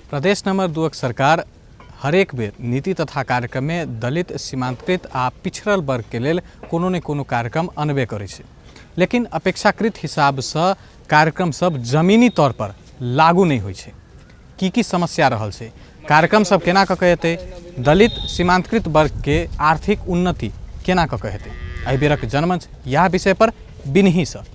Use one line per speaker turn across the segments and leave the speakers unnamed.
प्रदेश number 2 सरकार हरेक बेर नीति तथा कार्यक्रम में दलित सीमांतकृत आ पिछड़ल वर्ग के लेल कोनो न कोनो कार्यक्रम अनबे करै छै, लेकिन अपेक्षाकृत हिसाब से कार्यक्रम सब जमीनी तौर पर लागू नहीं होइ छै। की समस्या रहल छै, कार्यक्रम सब केना कऽ हेतै, दलित सीमांतकृत वर्ग के आर्थिक उन्नति केना कऽ हेतै, एहि बेरक जनमंच यह विषय पर बिनही से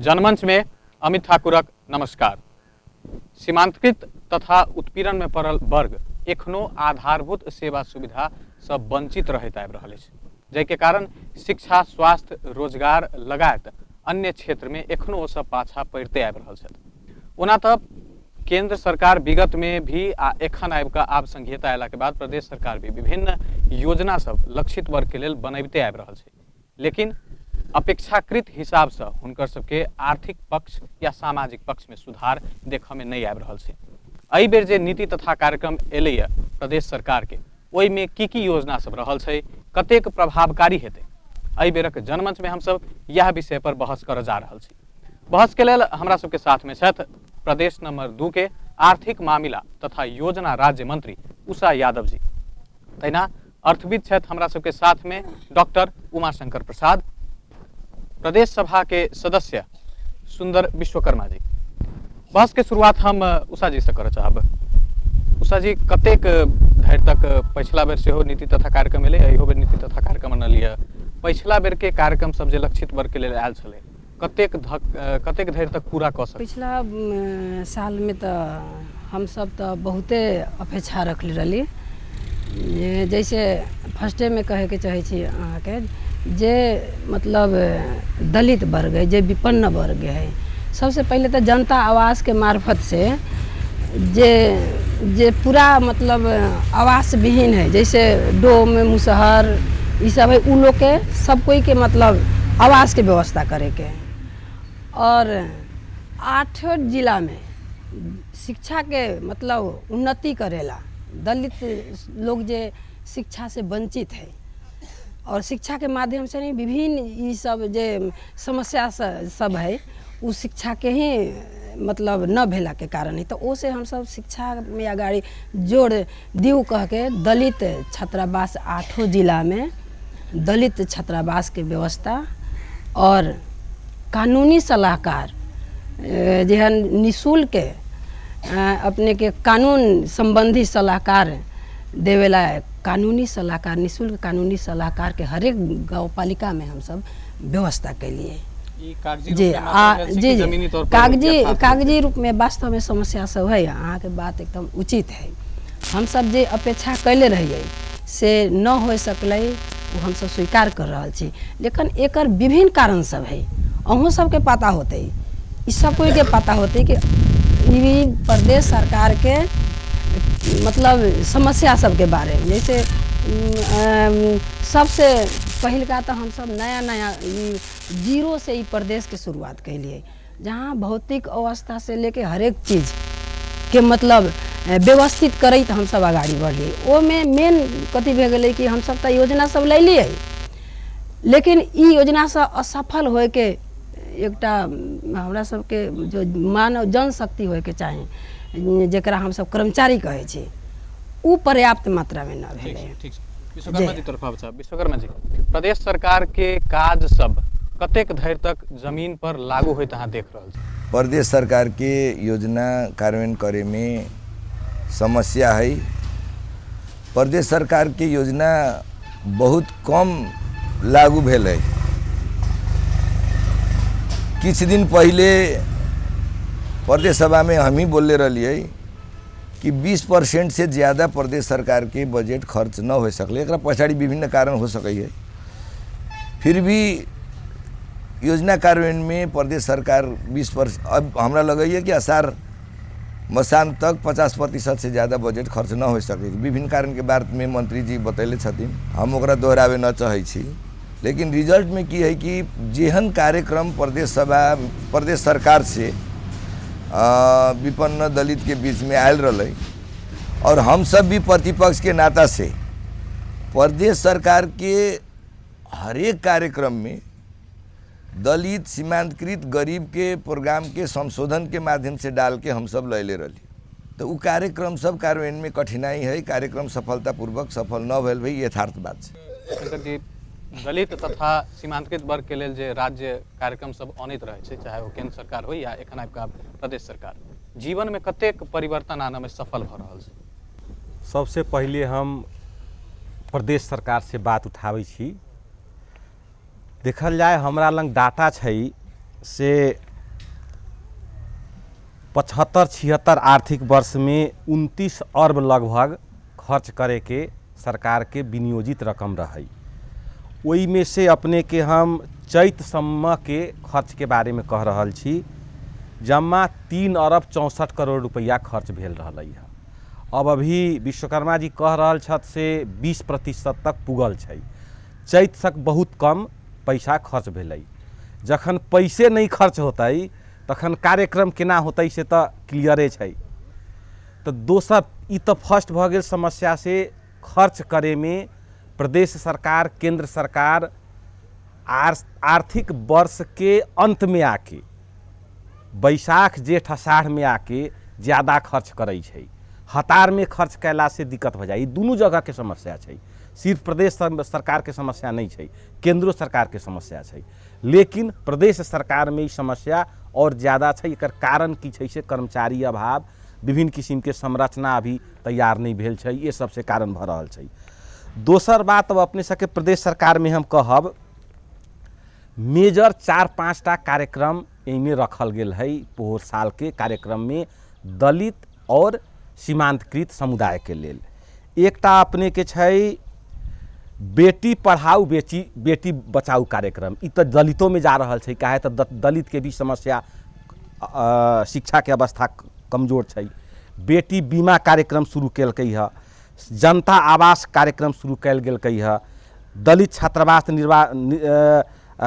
जनमंच में अमित ठाकुरक नमस्कार। सीमांतकृत तथा उत्पीड़न में पड़ल वर्ग एखनो आधारभूत सेवा सुविधा से वंचित रहैत आबि रहल अछि, जाहिके कारण शिक्षा, स्वास्थ्य, रोजगार लगायत अन्य क्षेत्र में एखनो ओ सब पाछा पड़िते आबि रहल छथि। ओना तऽ केंद्र सरकार विगत में भी आ एखन आब संघीयता अयला के बाद प्रदेश सरकार भी विभिन्न योजना सब लक्षित वर्ग के लेल बनैबते आबि रहल छै, लेकिन अपेक्षाकृत हिसाब से हुनकर सबके आर्थिक पक्ष या सामाजिक पक्ष में सुधार देखा में नहीं आबि रहल छै। एहि बेर जे नीति तथा कार्यक्रम एलैया प्रदेश सरकार के, ओहि में की योजना सब रहल छै, कतेक प्रभावकारी हेतै, एहि बेरक जनमंच में हम सब यह विषय पर बहस कर जा रहल छी। बहस के लेल हमरा सबके साथ में छथि प्रदेश नंबर 2 के आर्थिक मामिला तथा योजना राज्य मंत्री उषा यादव जी। तहिना अर्थविद छथि हमरा सबके साथ में डॉक्टर उमाशंकर प्रसाद, प्रदेश सभा के सदस्य सुंदर विश्वकर्मा जी। बहस के शुरुआत हम उषा जी से करऽ चाहब। उषा जी, कतेक धरि तक पिछला बेर से नीति तथा कार्यक्रम एलै, इहो बेर नीति तथा कार्यक्रम अनलियै, पिछला बेर के कार्यक्रम सब जे लक्षित वर्ग के लेल आयल छलै, कतेक धरि तक पूरा कऽ सकबै?
पिछला साल में तो हम सब तो बहुते अपेक्षा रखले रही। जैसे फर्स्टे में कहे के चाहे छी अहाँके जे मतलब दलित वर्ग है, जे विपन्न वर्ग है, सबसे पहले तो जनता आवास के मार्फत से जे पूरा मतलब आवास विहीन है, जैसे डोम मुसहर ये सब है, उ लोग के सब कोई के मतलब आवास के व्यवस्था करे के। और 8 जिला में शिक्षा के मतलब उन्नति करेला, दलित लोग जे शिक्षा से वंचित है और शिक्षा के माध्यम से नहीं विभिन्न ये सब जे समस्या सब है, उस शिक्षा के ही मतलब न भेला के कारण है, तो ओसे हम सब शिक्षा में अगाड़ी जोड़ दियो कह के दलित छात्रावास 8 जिला में दलित छात्रावास के व्यवस्था और कानूनी सलाहकार जेहन निःशुल्क अपने के कानून संबंधी सलाहकार देवेला, कानूनी सलाहकार, निःशुल्क कानूनी सलाहकार के हर एक गाँव पालिका में हम सब व्यवस्था के लिए जी कागजी रूप में वास्तव में समस्या सब है। अहाँ के बात एकदम उचित है। हम सब जे अपेक्षा कैले रहिए से न हो सकलै, वो हम सब स्वीकार कर रहा छी, लेकिन एकर विभिन्न कारण सब है। अहूँ सबके पता होते, इस सब कोई के पता होते कि प्रदेश सरकार के मतलब समस्या सब के बारे में। जैसे सबसे पहल का तो हम सब नया जीरो से ही प्रदेश के शुरुआत कैलिए, जहाँ भौतिक अवस्था से लेके हर एक चीज़ के मतलब व्यवस्थित करैत हम सब आगाड़ी बढ़लिए। वो में मेन कथी भे गेलै कि हम सब तो योजना सब ले लिए, लेकिन ई योजना से असफल होए के एकटा हमरा सबके जो मानव जनशक्ति होए के चाही, जकरा हम सब कर्मचारी कहे छी, उ पर्याप्त मात्रा में न भेलै।
विश्वकर्मा जी तरफ आब, विश्वकर्मा जी, प्रदेश सरकार के काज सब कतेक धरि तक जमीन पर लागू होइत अहाँ देख रहल छी?
प्रदेश सरकार के योजना कार्यान्वयन करे में समस्या है। प्रदेश सरकार के योजना बहुत कम लागू भेल है। कुछ दिन पहले प्रदेश सभा में हम ही बोले रहिए कि 20% से ज़्यादा प्रदेश सरकार के बजट खर्च न हो सकले, एकरा पछाड़ी विभिन्न कारण हो सके है। फिर भी योजना कार्यान्वयन में प्रदेश सरकार 20%, अब हमरा लगे है कि आसार मसान तक 50% से ज़्यादा बजट खर्च न हो सके। विभिन्न कारण के बारे में मंत्री जी बतैले छथिन, हम ओकरा दोहरावे न चाहे छी, लेकिन रिजल्ट में की है कि जेहन कार्यक्रम प्रदेश सरकार से विपन्न दलित के बीच में आयल रही, और हम सब भी प्रतिपक्ष के नाता से प्रदेश सरकार के हर एक कार्यक्रम में दलित सीमांतकृत गरीब के प्रोग्राम के संशोधन के माध्यम से डाल के हम सब लैले रही। तो वो कार्यक्रम सब कार्यान्वयन में कठिनाई है, कार्यक्रम सफलतापूर्वक सफल न भेल भाई यथार्थ बात है।
शंकर जी, दलित तथा सीमांतकृत वर्ग के लेल जे राज्य कार्यक्रम सब अनैत रहे छै, चाहे वो केंद्र सरकार हो या एखन आबिका प्रदेश सरकार, जीवन में कतेक परिवर्तन आना में सफल भ रहल छै?
सबसे पहले हम प्रदेश सरकार से बात उठाबै छी। देखल जाए हमरा लंग डाटा छै से 75-76 आर्थिक वर्ष में 29 अरब लगभग खर्च करे के सरकार के विनियोजित रकम रही। ओई में से अपने के हम चैत सम्म के खर्च के बारे में कह रहल छी, जम्मा 3 अरब 64 करोड़ रुपया खर्च भेल रहलै है। अब अभी विश्वकर्मा जी कह रहल छत से 20% तक पुगल छै। चैत तक बहुत कम पैसा खर्च भेलै। जखन पैसे नहीं खर्च होतै तखन कार्यक्रम केना होतै से तो क्लियरे छै। तो दोसर ई तो फर्स्ट भ गेल समस्या से खर्च करे में प्रदेश सरकार केंद्र सरकार आर्थिक वर्ष के अंत में आके बैसाख जेठ अषाढ़ में आके ज़्यादा खर्च करे छै। हतार में खर्च कैला से दिक्कत हो जाए। दोनों जगह के समस्या छै, सिर्फ प्रदेश सरकार के समस्या नहीं छै, केंद्रो सरकार के समस्या छै। लेकिन प्रदेश सरकार में ई समस्या और ज़्यादा छै। एकर कारण की छै से कर्मचारी अभाव, विभिन्न किस्म के संरचना अभी तैयार नहीं भेल छै, ये सबसे कारण भ रहल छै। दोसर बात अब अपने सबके प्रदेश सरकार में हम कहब, मेजर 4-5 टा कार्यक्रम एहिमे रखल गेल है। पोहर साल के कार्यक्रम में दलित और सीमांतकृत समुदाय के लेल एकटा अपने के छै बेटी पढ़ाओ बेटी बचाओ कार्यक्रम। ई तो दलितों में जा रहल छै, काहे तो दलित के भी समस्या शिक्षा के अवस्था कमजोर छै। बेटी बीमा कार्यक्रम शुरू केलकै है, जनता आवास कार्यक्रम शुरू कैल गेलकै है, दलित छात्रावास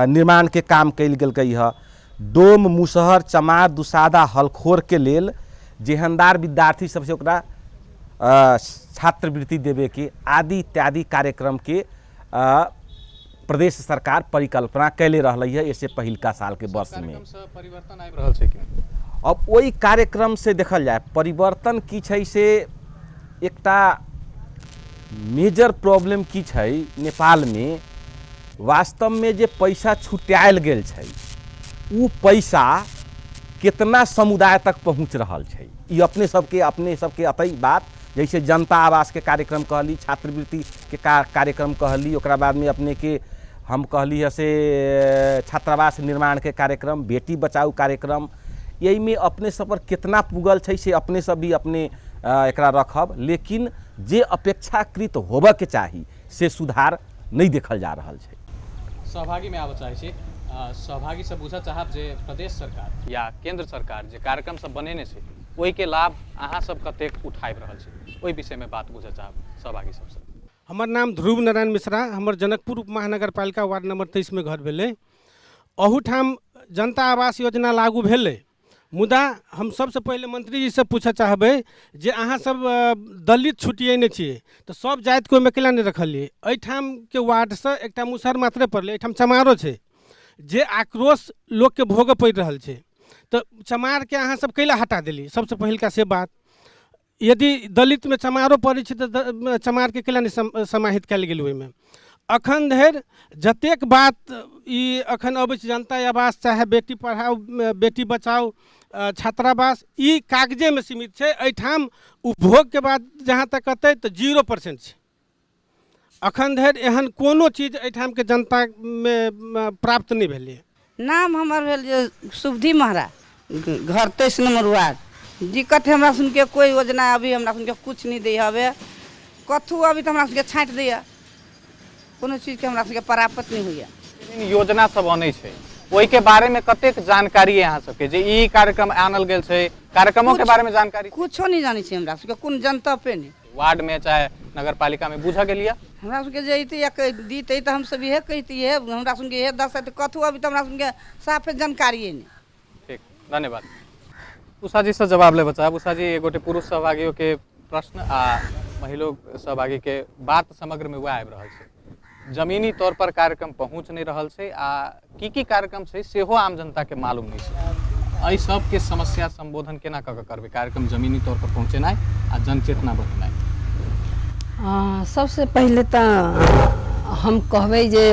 निर्माण के काम कैल गेलकै है, डोम मुसहर चमार दुसादा हलखोर के लेल जेहनदार विद्यार्थी सबसे ओकरा छात्रवृत्ति देवे के आदि इत्यादि कार्यक्रम के प्रदेश सरकार परिकल्पना कैले रहलै है। इससे पहिलका साल के वर्ष में
परिवर्तन आबि रहल छै कि?
अब वही कार्यक्रम से देखल जाए परिवर्तन की छै से एकटा मेजर प्रॉब्लम की छै नेपाल में, वास्तव में जे पैसा छुट्यायल गेल छै उ पैसा कितना समुदाय तक पहुँच रहल छै। ई अपने सबके अतई बात, जैसे जनता आवास के कार्यक्रम कहली, छात्रवृत्ति के कार्यक्रम कहली, ओकरा बाद में अपने के हम कहली है से छात्रावास निर्माण के कार्यक्रम, बेटी बचाओ कार्यक्रम, यही में अपने सब पर कितना पुगल छै से अपने सब भी अपने एकरा रखब। लेकिन जे अपेक्षाकृत होबे के चाही से सुधार नहीं देखल जा रहल छै।
सहभागी में आबऽ चाहे छी, सहभागी से पूछऽ चाहब जे प्रदेश सरकार या केंद्र सरकार जे कार्यक्रम सब बनेने छै ओहि के लाभ अहाँ सब कतेक उठाबि रहल छी, ओहि विषय में बात बुझऽ चाहब सहभागी सबसे।
हमर नाम ध्रुव नारायण मिश्रा, हमर जनकपुर उप महानगर पालिका वार्ड नंबर 23 में घर भेलै। अहूठाम जनता आवास योजना लागू भेलै, मुदा हम सबसे पहले मंत्री जी से पूछऽ चाहबै जे अहाँ सब दलित छुटिएने छियै तो सब जाति को ओहिमे केला नहीं रखलिए? एहिठाम के वार्ड से एकटा मुसहर मात्रे पड़लै, एहिठाम चमारो छै जे आक्रोश लोग के भोग पड़ि रहल छै। तो चमार के अहाँ सब कैला हटा देली? सबसे पहिलका से बात, यदि दलित में चमारो पड़ै छै तो चमार के कैला नहीं समाहित कयल गेल ओहिमे? अखन धरि जतेक बात ई अखन अबै छै जनता आवास चाहे बेटी पढ़ाओ बेटी बचाओ छात्रावास, ई कागजे में सीमित छै। एहिठाम उपभोग के बाद जहाँ तक कहतै तो 0% छै। अखन धरि एहन कोनो चीज एहिठाम के जनता में प्राप्त नहीं भेलै।
नाम हमर भेल जे शुभधी महरा, घर 23 नंबर वार्ड। दिक्कत है हमरा सुन के, कोई योजना अभी हमरा सुन के कुछ नहीं दै हवे, कथू अभी तो हमरा सुन के छाँट दैया, कोनो चीज के हमरा सुन के प्राप्त नहीं होइया।
योजना सब अनै छै ओहि के बारे में कतेक जानकारी है अहाँ सबके जे ई कार्यक्रम आनल गेल छै? कार्यक्रमों के बारे में जानकारी
कुछो नहीं जानै छी हमरा सुन के, कोन जनता पे नहीं,
वार्ड में चाहे नगर पालिका में बुझऽ गेलियै?
हमरा सुन के जैते या दीते तो हम सब इहे कहती है, हमरा सुन के इहे दस कथू अभी तो हमरा सुन के साफे जानकारी नहीं।
ठीक, धन्यवाद। उषा जी से जवाब ले बचाब। उषा जी, एगोटे पुरुष सहभागियों के प्रश्न आ महिला सहभागी के बात समग्र में वह आबि रहल छै। जमीनी तौर पर कार्यक्रम पहुँच नहीं रहल छै आ की कार्यक्रम छै सेहो आम जनता के मालूम नहीं छै। एहि सबके समस्या संबोधन केना कऽ के करबै? कार्यक्रम जमीनी तौर पर पहुँचेनाइ आ जनचेतना बढ़ेनाइ।
सबसे पहले तो हम कहबै जे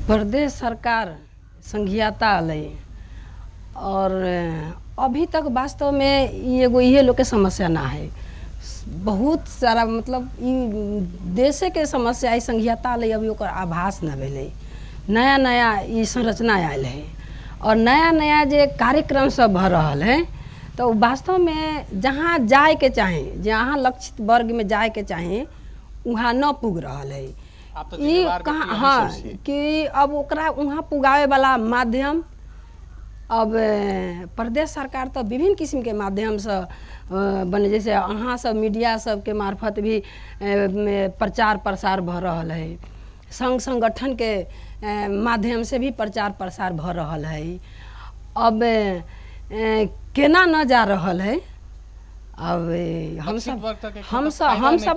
प्रदेश सरकार संघीयता अलै और अभी तक वास्तव में एगो इहे लोग के समस्या ना है। बहुत सारा मतलब देशे के समस्या है, संघीयता अलै अभी ओकर आभास न भेलै। नया नया ई संरचना आयल है और नया नया जे कार्यक्रम सब भ रहल है तो वास्तव में जहाँ जाए के चाहे, जहाँ लक्षित वर्ग में जाए के चाहे वहाँ न पुग रहल है। ई कहाँ हाँ कि अब ओकरा वहाँ पुगावे वाला माध्यम अब प्रदेश सरकार तो विभिन्न किस्म के माध्यम से बने, जैसे अहाँ सब मीडिया सब के मार्फत भी प्रचार प्रसार भ रहल है, संघ संगठन के माध्यम से भी प्रचार प्रसार भ रहल है। अब केना न जा रहल है, अब हम सब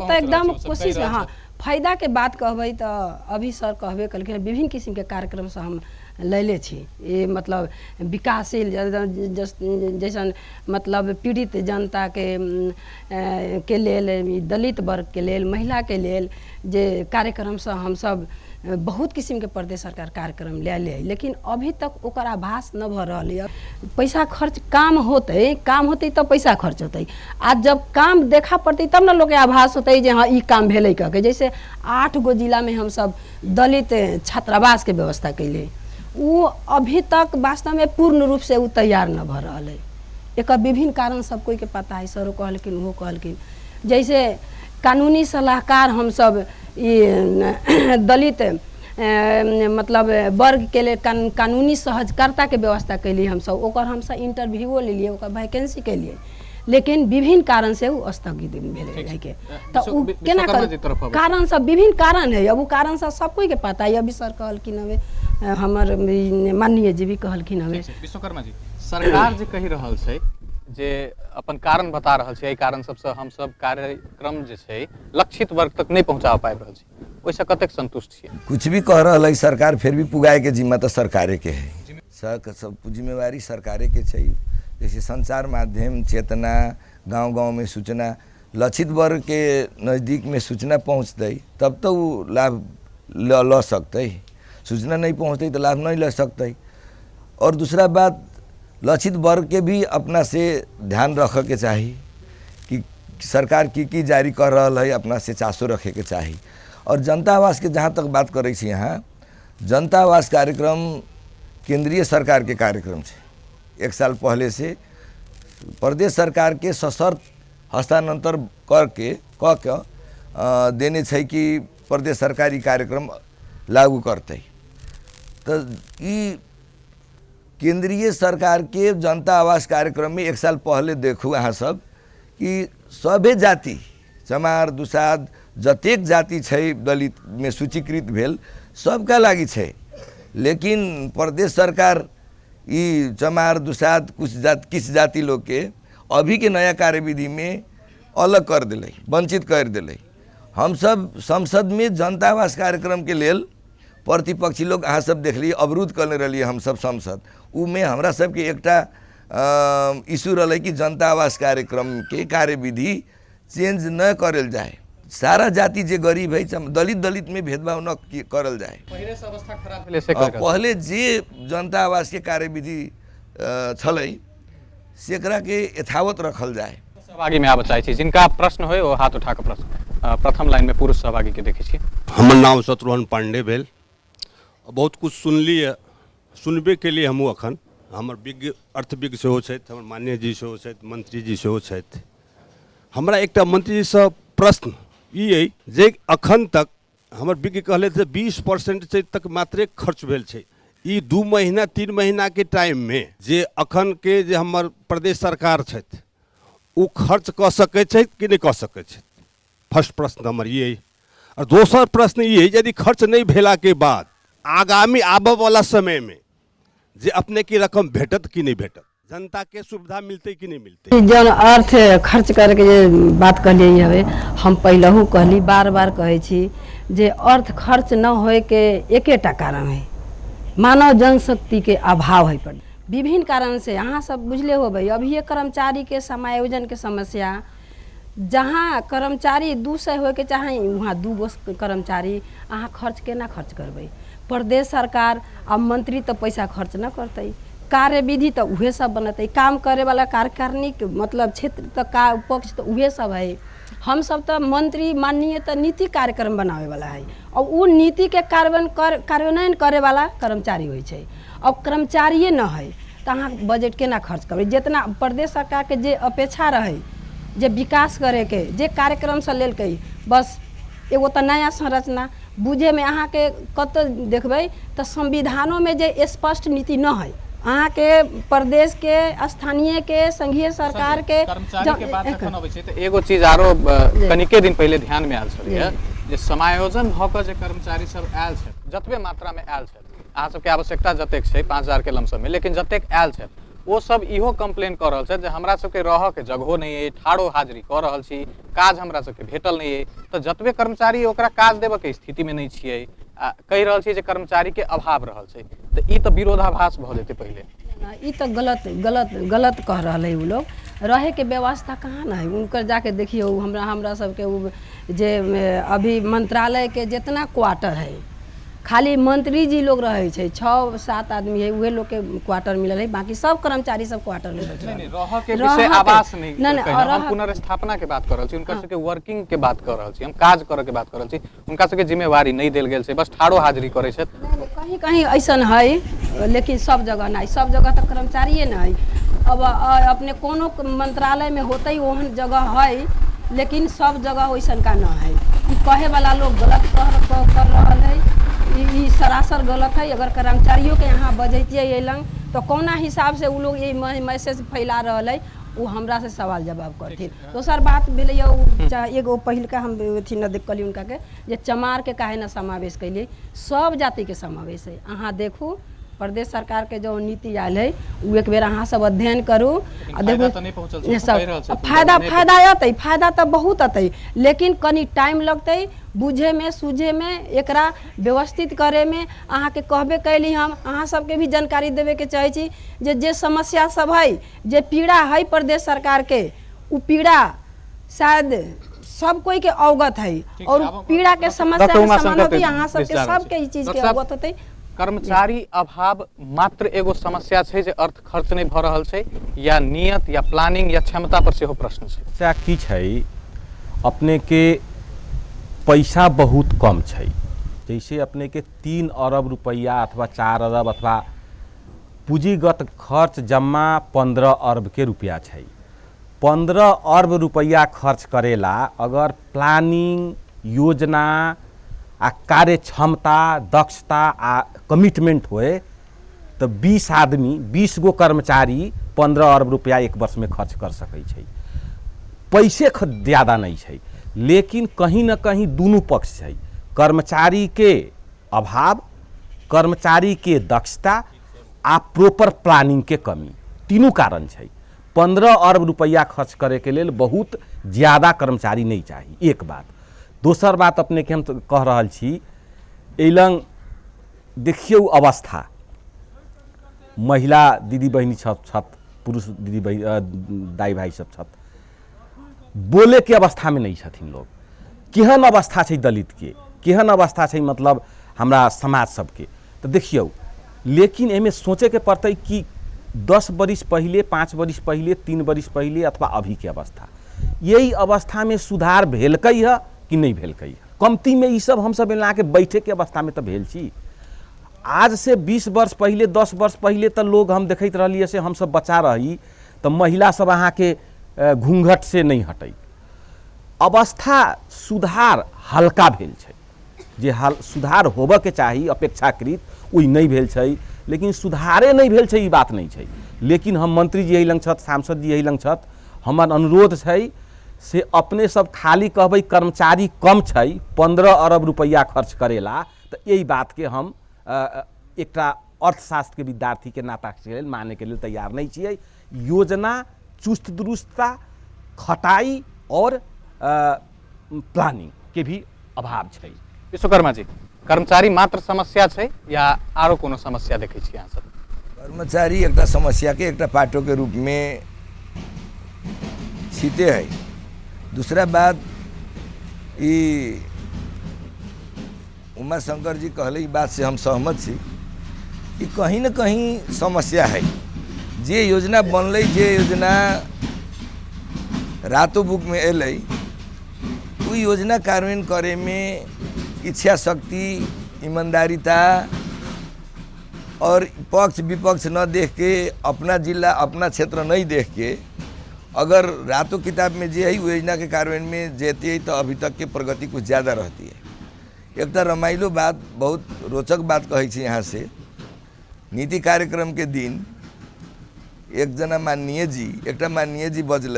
तो एकदम कोशिश में हाँ फायदा के बात कहबै तो अभी सर कहबे कलखिन विभिन्न किस्म के कार्यक्रम से हम लैले छी। ये मतलब विकासशील जैसन मतलब पीड़ित जनता के लेल, दलित वर्ग के लेल, महिला के लेल जे कार्यक्रम से हम सब बहुत किस्म के प्रदेश सरकार कार्यक्रम ले लेकिन अभी तक ओकर आभास न भ रहल है। पैसा खर्च काम होते तब पैसा खर्च होते। आज जब काम देखा पड़ते तब न लोग के आभास होते जे हाँ ई काम भेलै कह के। जैसे 8 गो जिला में हम सब दलित छात्रावास के व्यवस्था कैले, वो अभी तक वास्तव में पूर्ण रूप से वो तैयार न भ रहल है। एक विभिन्न कारण सब कोई के पता है, सरो कहलखिन वो कहलखिन। जैसे कानूनी सलाहकार हम सब दलित मतलब वर्ग के लिए कानूनी सहजकर्ता के व्यवस्था कैली हम सब, ओकर हम सब इंटरव्यूओ ले लिए, ओकर वैकेंसी के लिए, लेकिन विभिन्न कारण से वो स्थगित भेले के। तो केना कारण सब विभिन्न कारण है। अब वो कारण सब कोई के पता है। अभी सर कहलखिन हवे, हमर माननीय जी भी कहलखिन हवे।
विश्वकर्मा जी, सरकार जे कहि रहल छै जे अपन कारण बता रहल छै, एहि कारण सबसे हम सब कार्यक्रम जे छै लक्षित वर्ग तक नहीं पहुंचा पाबि रहल छै, ओइसे कतेक संतुष्ट छियै?
कुछ भी कह रहा है सरकार, फिर भी पुगाए के जिम्मा तो सरकारे के है। सब जिम्मेवारी सरकारे के चाहिए। जैसे संचार माध्यम चेतना, गांव-गांव में सूचना, लक्षित वर्ग के नज़दीक में सूचना पहुँचते तब तो वो लाभ ल सकते। सूचना नहीं पहुँचते तो लाभ नहीं ले सकते। और दूसरा बात, लक्षित वर्ग के भी अपना से ध्यान रखे के चाहिए कि सरकार की जारी कर रहा है, अपना से चासो रखे के चाहिए। और जनता आवास के जहाँ तक बात करे छी, यहाँ जनता आवास कार्यक्रम केंद्रीय सरकार के कार्यक्रम है। 1 साल पहले से प्रदेश सरकार के सशर्त हस्तांतर करके देने छै कि प्रदेश सरकारी कार्यक्रम लागू करते। तो ई केंद्रीय सरकार के जनता आवास कार्यक्रम में 1 साल पहले देखू अहाँ सब कि सभे जाति चमार दुसाद जतेक जाति छै दलित में सूचीकृत भेल सबका लागि छै। लेकिन प्रदेश सरकार ई चमार दुसाद किस जाति लोग के अभी के नया कार्यविधि में अलग कर दिले, वंचित कर दिले। हम सब संसद में जनता आवास कार्यक्रम के लेल प्रतिपक्षी लोग अहाँ सब देख लिए अवरुद्ध करने रहिए हम सब संसद। उ में हमरा सबके एकटा इशू रहे कि जनता आवास कार्यक्रम के कार्यविधि चेंज न करल जाए। सारा जाति जे गरीब है दलित में भेदभाव न करल जाए।
पहले से अवस्था खराब भेले से
पहले जे जनता आवास के कार्यविधि छलै सेकरा के यथावत रखल जाए।
सहभागी में आब चाहे छी जिनका प्रश्न होय वो हाथ उठा के प्रश्न। प्रथम लाइन में पुरुष सहभागी के देखे छी।
हमर नाम शत्रुघ्न पांडे भेल। बहुत कुछ सुनलिए, सुनबे के लिए हमहूँ अखन हमर विज्ञ अर्थविज्ञ सेहो छथि, हमर माननीय जी सेहो छथि, मंत्री जी सेहो छथि। हमरा एकटा मंत्री जी से प्रश्न ई है जे अखन तक हमर विज्ञ कहले थे 20% से तक मात्रे खर्च भेल छै। ई 2 महीना 3 महीना के टाइम में जे अखन के जे हमर प्रदेश सरकार छथि ओ खर्च कऽ सकै छै कि नहीं कऽ सकै छै? फर्स्ट प्रश्न हमर ये है। और दोसर प्रश्न ये है यदि खर्च नहीं भेला के बाद आगामी आबऽ वाला समय में जे अपने की रकम भेटत कि नहीं भेटत? जनता के सुविधा मिलते कि नहीं मिलते।
जन अर्थ खर्च करके जे बात कहलिए हवे, हम पहलहू कहली, बार बार कहे छी जे अर्थ खर्च न होए के एकेटा कारण है, मानव जनशक्ति के अभाव है। पर विभिन्न कारण से अहाँ सब बुझले होबै, अभी ये कर्मचारी के समायोजन के समस्या, जहाँ कर्मचारी 200 होए के चाहे वहाँ 2 कर्मचारी अहाँ खर्च केना खर्च करबै। प्रदेश सरकार आ मंत्री तो पैसा खर्च न करते, कार्यविधि तो उहे सब बनते, काम करे वाला कार्यकारिणी के मतलब क्षेत्र तो का पक्ष तो उहे सब है। हम सब तो मंत्री माननीय तो नीति कार्यक्रम बनावे वाला है, और वो नीति के कार्यान्वयन करे वाला कर्मचारी होइ छै। अब कर्मचारिये न है तो अहाँ बजट केना खर्च करबै। जितना प्रदेश सरकार के जे अपेक्षा रहे, जे विकास करे के जे कार्यक्रम से लेलकै, बस एगो तो नया संरचना बुझे में अहाँ के कत देखबै तो संविधानों में जे स्पष्ट नीति न है। अहाँ के प्रदेश के, स्थानीय के, संघीय सरकार के
कर्मचारी के बात जखन अबै छै तऽ एगो चीज आरो कनिके दिन पहिले ध्यान में आयल छलै जे समायोजन भऽ कऽ जे कर्मचारी सब आयल छै, जतबे मात्रा में आयल छै, अहाँ सबके आवश्यकता जतेक छै 5000 के लमसम में, लेकिन जतेक आयल छै वो सब इहो कंप्लेन कर रहल छै जे हमरा सबके रह के जगहो नहीं है, ठाड़ो हाजिरी कर रहल छी, काज हमरा सबके भेटल नहीं है। तो जतबे कर्मचारी ओकरा काज देबे के स्थिति में नहीं छियै, कहि रहल छी जे कर्मचारी के अभाव रहल छै, तो ई तो विरोधाभास भऽ जेतै पहिले।
ई तो गलत कह रहे हैं वो लोग। रहे के व्यवस्था कहाँ ना है उनकर, जाके देखियो हमरा सबके जे अभी मंत्रालय के जितना क्वार्टर है, खाली मंत्री जी लोग रहे छै, 6-7 आदमी है, उहे लोग के क्वार्टर मिलल है, बाकी सब कर्मचारी सब क्वार्टर में बैठल है।
नहीं, रह के विषय आवास नहीं, हम पुनर्स्थापना के बात कर रहल छी, उनका सबके वर्किंग के बात कर रहल छी, हम काज करे के बात कर रहल छी, उनका सबके जिम्मेवारी नहीं देल गेल छै, बस ठाड़ो हाजिरी करे छै।
कहीं कहीं ऐसा है, लेकिन सब जगह नहीं, सब जगह तो कर्मचारिये नहीं। अब अपने कोनो मंत्रालय में होते ही ओहन जगह है, लेकिन सब जगह वैसन का न है। कहे वाला लोग गलत कर रहा है, ये सरासर गलत है। अगर कर्मचारियों के यहाँ बजैतिए लंग तो कौना हिसाब से वो लोग ये मैसेज फैला रहा है, वो हमरा से सवाल जवाब करथिन। दोसर बात भेलै एगो पहिलका हम अथी न देख कली उनका के जे चमार के काहे न समावेश कैलिए, सब जाति के समावेश है। अहाँ देखू प्रदेश सरकार के जो नीति आयल है वो एक बेर अहाँ सब अध्ययन करू आ देखू सब फायदा अतै, फायदा तो बहुत अतै, लेकिन कनी टाइम लगतै बुझे में सूझे में, एकरा व्यवस्थित करे में। अहाँ के कहबे कैली, हम अहाँ सबके भी जानकारी देवे के चाहे छी जे समस्या सब है, जे पीड़ा है प्रदेश सरकार के, वो पीड़ा शायद सब कोई के अवगत है, और पीड़ा के समस्या के समाधान होती अहाँ सबके सबके ई चीज के अवगत होतै।
कर्मचारी अभाव मात्र एगो समस्या छै जे अर्थ खर्च नहीं भ रहल छै, या नियत या प्लानिंग या क्षमता पर सेहो प्रश्न छै।
समस्या की छै, अपने के पैसा बहुत कम छै। जैसे अपने के 3 अरब रुपया अथवा 4 अरब अथवा पूंजीगत खर्च जमा 15 अरब के रुपया छै। 15 अरब रुपया खर्च करेला अगर प्लानिंग, योजना आ कार्य क्षमता, दक्षता आ कमिटमेंट होए तो 20 आदमी, 20 गो कर्मचारी 15 अरब रुपया एक वर्ष में खर्च कर सकै छै। पैसे ज़्यादा नहीं छै, लेकिन कहीं ना कहीं दोनों पक्ष है। कर्मचारी के अभाव, कर्मचारी के दक्षता आ प्रॉपर प्लानिंग के कमी, तीनों कारण है। 15 अरब रुपया खर्च करे के लेल बहुत ज़्यादा कर्मचारी नहीं चाहिए, एक बात। दोसर बात अपने के हम कह रहल छी, एलंग देखियो अवस्था, महिला दीदी बहनी छत, पुरुष दीदी दाई भाई सब छत, बोले के अवस्था में नहीं छथिन लोग। केहन अवस्था छै दलित के, केहन अवस्था छै मतलब हमरा समाज सबके, तो देखियो। लेकिन एमे सोचे के पड़ते कि 10 बरिस पहले, 5 बरिस पहले, 3 बरिस पहले अथवा अभी के अवस्था, यही अवस्था में सुधार भेलकै है कि नहीं भेलकै है। कमती में ये सब हम सब ला के बैठे के अवस्था में तो भेल छी। आज से 20 वर्ष पहले, 10 वर्ष पहले तो लोग हम देखते रहिए से हम सब बचा रही तो महिला सब अहाँ के घूंघट से नहीं हटै। अवस्था सुधार हल्का भेल छै, जे सुधार होबे के चाही अपेक्षाकृत ओहि नहीं भेल छै। लेकिन सुधारे नहीं भेल छै ई बात नहीं छै। लेकिन हम मंत्री जी यही लंग छत, सांसद जी यही लंग छत, हमर अनुरोध छै से अपने सब खाली कहबै कर्मचारी कम छै, 15 अरब रुपया खर्च करेला, तो यही बात के हम एकटा अर्थशास्त्र के विद्यार्थी के नाता के लेल माने के लिए तैयार नहीं छियै। योजना चुस्त दुरुस्ता खटाई और प्लानिंग के भी अभाव छै।
विश्वकर्मा जी, कर्मचारी मात्र समस्या छै या आरो कोनो समस्या देखै छी अहाँ सब?
कर्मचारी एक समस्या के एक पाटो के रूप में छीते है। दूसरा बात ई उमा शंकर जी कहले ई बात से हम सहमत छी कि कहीं न कहीं समस्या है। जे योजना बनल, जे योजना रातों बुक में एल, वो योजना कार्यान्वयन करे में इच्छा शक्ति, ईमानदारिता और पक्ष विपक्ष न देख के, अपना जिला अपना क्षेत्र नहीं देख के अगर रातों किताब में जे है योजना के कार्यान्वयन में जेती है तो अभी तक के प्रगति कुछ ज़्यादा रहती है। एक तो रमाइलो बात, बहुत रोचक बात कही छी यहाँ से। नीति कार्यक्रम के दिन एक जना माननीय जी बजल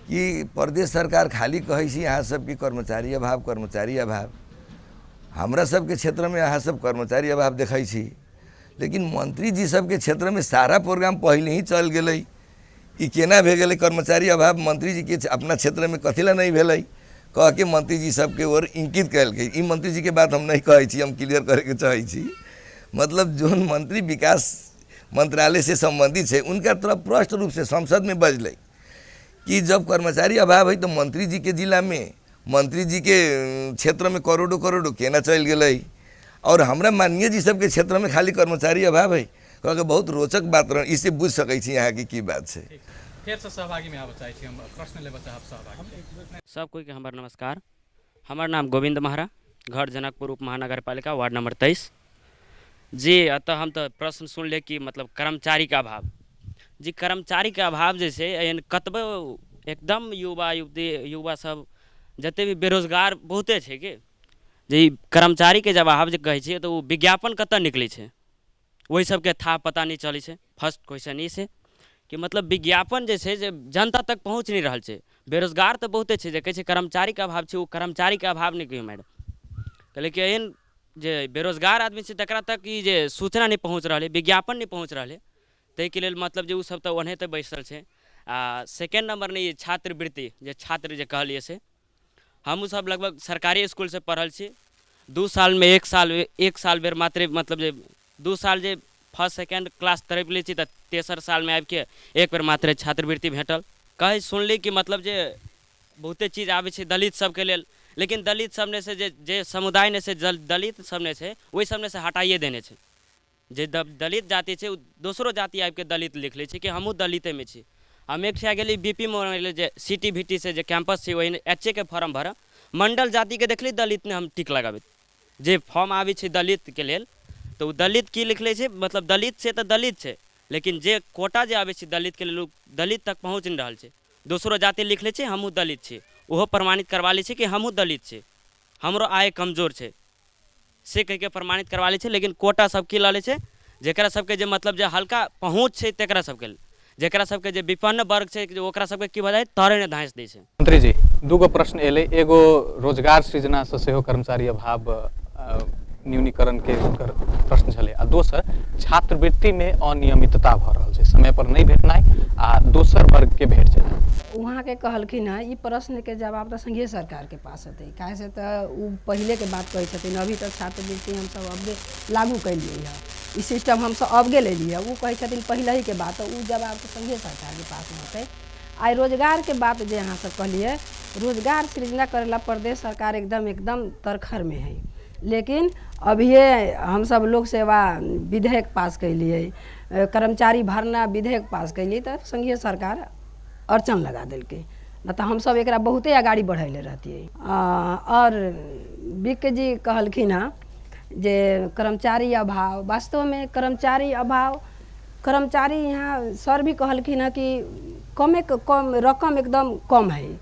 कि प्रदेश सरकार खाली कहे छी यहाँ सब की कर्मचारी अभाव। हमरा सब के क्षेत्र में यहाँ सब कर्मचारी अभाव देखै छी, लेकिन मंत्री जी सब के क्षेत्र में सारा प्रोग्राम पहले ही चल गए। ई केना भे गए कर्मचारी अभाव मंत्री जी के अपना क्षेत्र में कथिला नहीं भेलै कह के मंत्री जी सबके ओर इंकित कल गई। ई मंत्री जी के बात हम नहीं कहै छी, हम क्लियर करे के चाहे छी। मतलब जो मंत्री विकास मंत्रालय से संबंधित है उनका तरफ स्पष्ट रूप से संसद में बजल कि जब कर्मचारी अभाव है तो मंत्री जी के जिला में, मंत्री जी के क्षेत्र में करोड़ों केना चल गए और हमरा माननीय जी सब के क्षेत्र में खाली कर्मचारी अभाव है। कह बहुत रोचक बात रह, इससे बुझ सकै छी यहाँ की बात है।
फेर से सहभागी में आबऽ चाहै छी, हम प्रश्न लेबऽ चाहब सहभागी।
सब कोई के हमार नमस्कार। हमार नाम गोविंद महरा, घर जनकपुर उप महानगर पालिका वार्ड नंबर 23 जी। अतः हम तो प्रश्न सुन ले कि मतलब कर्मचारी का अभाव जी, कर्मचारी के अभाव जैसे कतबो एकदम युवा सब जते भी बेरोजगार बहुते छै कि जे कर्मचारी के जब अभाव जे कहै छै तो विज्ञापन कतऽ निकलै छै वही सबके था पता नहीं चलै छै। फर्स्ट क्वेश्चन ई छै कि मतलब विज्ञापन जे छै जे जनता तक पहुँच नहीं रहल छै। बेरोजगार तो बहुते छै जे कहै छै कर्मचारी के अभाव छै, वो कर्मचारी के अभाव नहीं कहियो मैडम, कहले कि एहन जे बेरोजगार आदमी छै तकरा तक ई जे सूचना नहीं पहुँच रहा है, विज्ञापन नहीं पहुँच रहा है, ताहि लेल मतलब जे उ सब तो ओनहे तो बैसल छै। सेकेंड नंबर नहीं छात्रवृत्ति जे छात्र जे कहलिए से हमहूँ सब लगभग सरकारी स्कूल से पढ़ल छी। 2 साल में एक साल बेर मात्र मतलब जे 2 साल जे फर्स्ट सेकेंड क्लास तरफ लै छी तो तेसर साल में आबि के एक बेर मात्र छात्रवृत्ति भेटल। कहे सुनली कि मतलब जे बहुते चीज आबै छै दलित सबके लेल, लेकिन दलित सबने से जे समुदाय ने से दलित सबने से वही सबने से हटाइए देने छै। जे दलित जाति छै दोसरो जाति आबि के दलित लिख लै छै कि हमहूँ दलिते में छी। हम एक गेली बीपी में जे CTVT से जे कैंपस छै वही HA के फॉर्म भर मंडल जाति के देखली दलित ने हम टिक लगाबे जे फॉर्म आबै छै दलित के लेल तो दलित की लिख लै छै मतलब दलित से तो दलित छै, लेकिन जे कोटा जे आबै छै दलित के लेल दलित तक पहुँच नहीं रहल छै। दोसरो जाति लिख लै छै हमहूँ दलित छी, ओहो प्रमाणित करवा लै छै कि हमहूँ दलित छी, हमरो आय कमजोर छै से कह के प्रमाणित करवा लै छै। लेकिन कोटा सब की लऽ लै छै जेकरा सबके जे मतलब जे हल्का पहुँच छै तकरा सबके, जेकरा सबके जे विपन्न वर्ग छै ओकरा सबके की भऽ जाइ तरे ने धाँस दै छै।
मंत्री जी, दूगो प्रश्न एले, एगो रोजगार सृजना से सेहो कर्मचारी अभाव न्यूनीकरण के हुनकर प्रश्न छलै, आ दोसर छात्रवृत्ति में अनियमितता भऽ रहल छै, समय पर नहीं भेटनाइ आ दोसर वर्ग के भेट जेनाइ।
वहाँ के कहलखिन है ई प्रश्न के जवाब तो संघीय सरकार के पास होते, काहे से तो उ पहले के बात कहै छथिन। अभी तक छात्रवृत्ति हम सब अबे लागू कैलिए है, ई सिस्टम हम सब अबगे ले लिए, वो कहै छथिन पहले ही के बात, तो उ जवाब तो संघीय सरकार के पास होते। आई रोजगार के बात जे अहाँ सब कहलिए, रोजगार सृजना करेला प्रदेश सरकार एकदम तरखर में है, लेकिन अभी हम सब लोक सेवा विधेयक पास कैलिए, कर्मचारी भरना विधेयक पास कैलिए, तो संघीय सरकार अड़चन लगा दिल्कै, न तो हम सब एकरा बहुते आगाड़ी बढ़ैले रहतियै। और विक जी कहलखिन हँ जे कर्मचारी अभाव, वास्तव में कर्मचारी अभाव, कर्मचारी यहाँ सर भी कहलखिन हँ कि कम रकम एकदम कम है,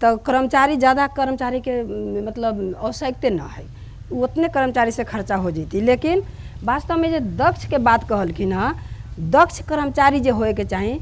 तो कर्मचारी ज़्यादा कर्मचारी के मतलब आवश्यकते न है, उतने कर्मचारी से खर्चा हो जती। लेकिन वास्तव में जो दक्ष के बात कहलखिन हँ, दक्ष कर्मचारी जो होए के चाहिए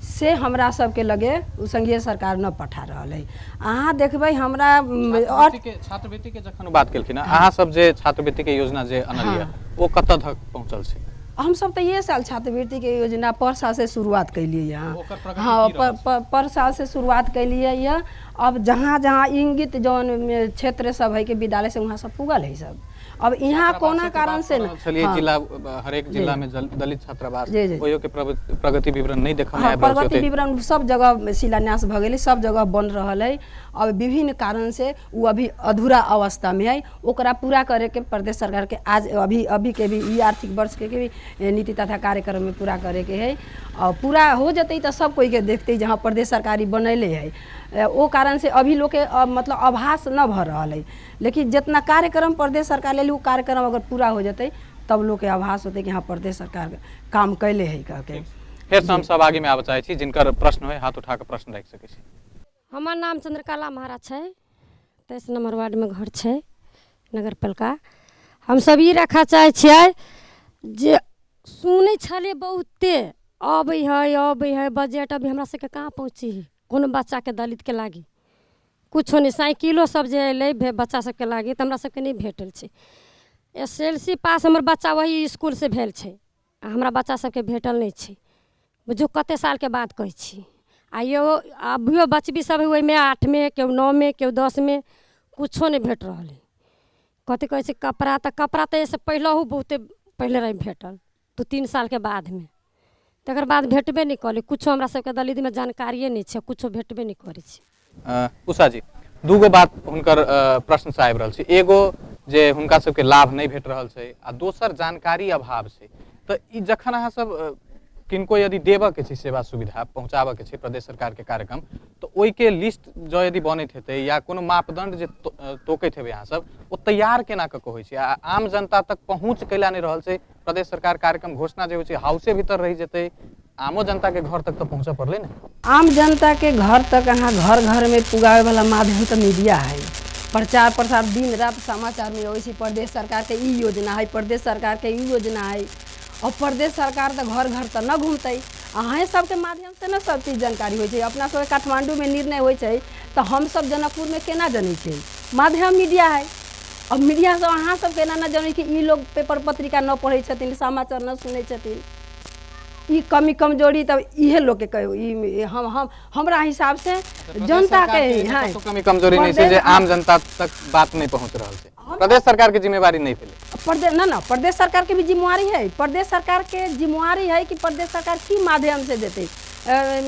से हमरा सबके लगे उ संघीय सरकार न पठा रहल है। अहाँ देखबै हमरा
छात्रवृत्ति के जखन बात केलखिन, अहाँ सब जे छात्रवृत्ति के योजना जे अनलिए ओ कतऽ तक पहुँचल छै?
हम सब तो ये साल छात्रवृत्ति के योजना पर साल से शुरुआत कैलिए यहाँ।
ओकर प्रगति
हाँ
की रहल
पर साल से शुरुआत कैलिए यह। अब जहाँ जहाँ इंगित जौन क्षेत्र सब है के विद्यालय से वहाँ सब पुगल है सब। अब यहाँ कोना कारण से न
चलिए जिला हरेक जिला में दलित छात्रावास
जी, जी।
ओहियो के प्रगति विवरण नहीं देखल
हाँ, प्रगति विवरण सब जगह शिलान्यास भ गेलै, सब जगह बन रहल है। अब विभिन्न कारण से वो अभी अधूरा अवस्था में है, ओकरा पूरा करे के प्रदेश सरकार के आज अभी के भी ई आर्थिक वर्ष के भी नीति तथा कार्यक्रम में पूरा करे के है। और पूरा हो जतई तो सब कोई के देखते जहाँ प्रदेश सरकारी बनैले है वो कारण से अभी लोग के मतलब आभास न भ रहा है। लेकिन जितना कार्यक्रम प्रदेश सरकार ले ली वो कार्यक्रम अगर पूरा हो जतई तब लोग के आभास होते कि हाँ प्रदेश सरकार काम कैले है कह के।
फिर से हम सब आगे में आबे चाहे छी, जिनकर प्रश्न है हाथ उठा के प्रश्न रख सके छी।
हमार नाम चंद्रकला महाराज है, 23 नंबर वार्ड में घर है नगर पालिका। हम सब ये रखा चाहे छियै जे सुनै छलिए बहुते अबै है बजट अभी हमरा सबके कहाँ पहुँची है कोनो बच्चा के दलित के लागी कुछो नहीं। साइकिलो सब जे अयलै बच्चा सबके लागी तऽ हमरा सबके नहीं भेटल छै। SLC पास हमर बच्चा वही स्कूल से भेल छै, हमरा बच्चा सबके भेटल नहीं छै। बुझू कते साल के बात कहै छी। आइयो अभियो बचबी सब ओहिमे 8 में केओ 9 में केओ 10 में कुछो नहीं भेट रहल है। कथी कहै छै कपड़ा तऽ एहिसँ पहिलहु बहुते पहिले रही भेटल 2-3 साल के बाद में, तकर बाद भेटबे नहीं करै कुछो। हमरा सबके दलित में जानकारिए नहीं छै, कुछो भेटबे नहीं करै छै।
उषा जी दूगो बात हुनकर प्रश्न से आबि रहल छै। एगो जे हुनका सबके लाभ नहीं भेट रहल छै आ दोसर जानकारी अभाव छै। तऽ ई जखन अहाँ सब किनको यदि देबऽ के छै सेवा सुविधा पहुँचाबऽ के छै प्रदेश सरकार के कार्यक्रम तऽ ओहि के लिस्ट जो यदि बनैत हेतै या कोनो मापदंड जे तोकैत हेबै अहाँ सब ओ तैयार केना कऽ होइ छै आ आम जनता तक पहुँच कैला नहीं रहल छै। प्रदेश सरकार कार्यक्रम घोषणा जे होइ छै हाउसे भीतर रहि जेतै, आमो जनता के घर तक तो पहुँचा पड़ले ना।
आम जनता के घर तक अहाँ घर घर में पुगावे वाला माध्यम तो मीडिया है। प्रचार प्रसार दिन रात समाचार में वैसे प्रदेश सरकार के ई योजना है, प्रदेश सरकार के ई योजना है। और प्रदेश सरकार तो घर घर तो न घूमते, अहें सबके माध्यम से न सब चीज जानकारी हो छै। अपना सब काठमांडू में निर्णय हो छै तो हम सब जनकपुर में केना जनै छै, माध्यम मीडिया है। अब मीडिया सब अहाँ सब केना न जानै कि ई लोग पेपर पत्रिका न पढ़ै छथिन, समाचार न सुनै छथिन। ई कमी कमजोरी तब इहे लोग के कहो ई हमरा हिसाब से जनता के है
तो कमी कमजोरी नहीं छै जे आम जनता तक बात नहीं पहुंच रहल छै। प्रदेश सरकार के जिम्मेवारी नहीं भेलै।
प्रदेश सरकार के भी जिम्मेवारी है। प्रदेश सरकार के जिम्मेवारी है कि प्रदेश सरकार की माध्यम से देते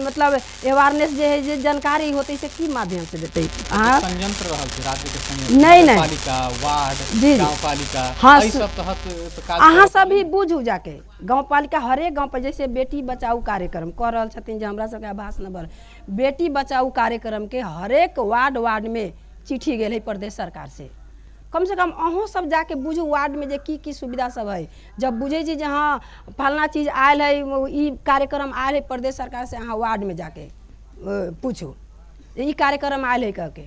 मतलब अवेयरनेस जे है जे जानकारी होते से की माध्यम से देते।
संयंत्र रहल छै राज्य के संयंत्र,
नहीं
पालिका वार्ड
जी
गांव पालिका
हाँ
एहि सब तहत काज
अहाँ सब भी बुझू जाके गांव पालिका हरेक गांव पर जैसे बेटी बचाऊ कार्यक्रम कर रहल छथिन जे हमरा सबके आभास न बढ़। बेटी बचाऊ कार्यक्रम के हरेक वार्ड में चिट्ठी गेल है प्रदेश सरकार से। कम से कम अहों सब जाके बुझू वार्ड में जे की सुविधा सब है। जब बुझे जी हाँ फलना चीज आयल है ई कार्यक्रम आयल है प्रदेश सरकार से, अहाँ वार्ड में जाके पूछू ई कार्यक्रम आयल है करके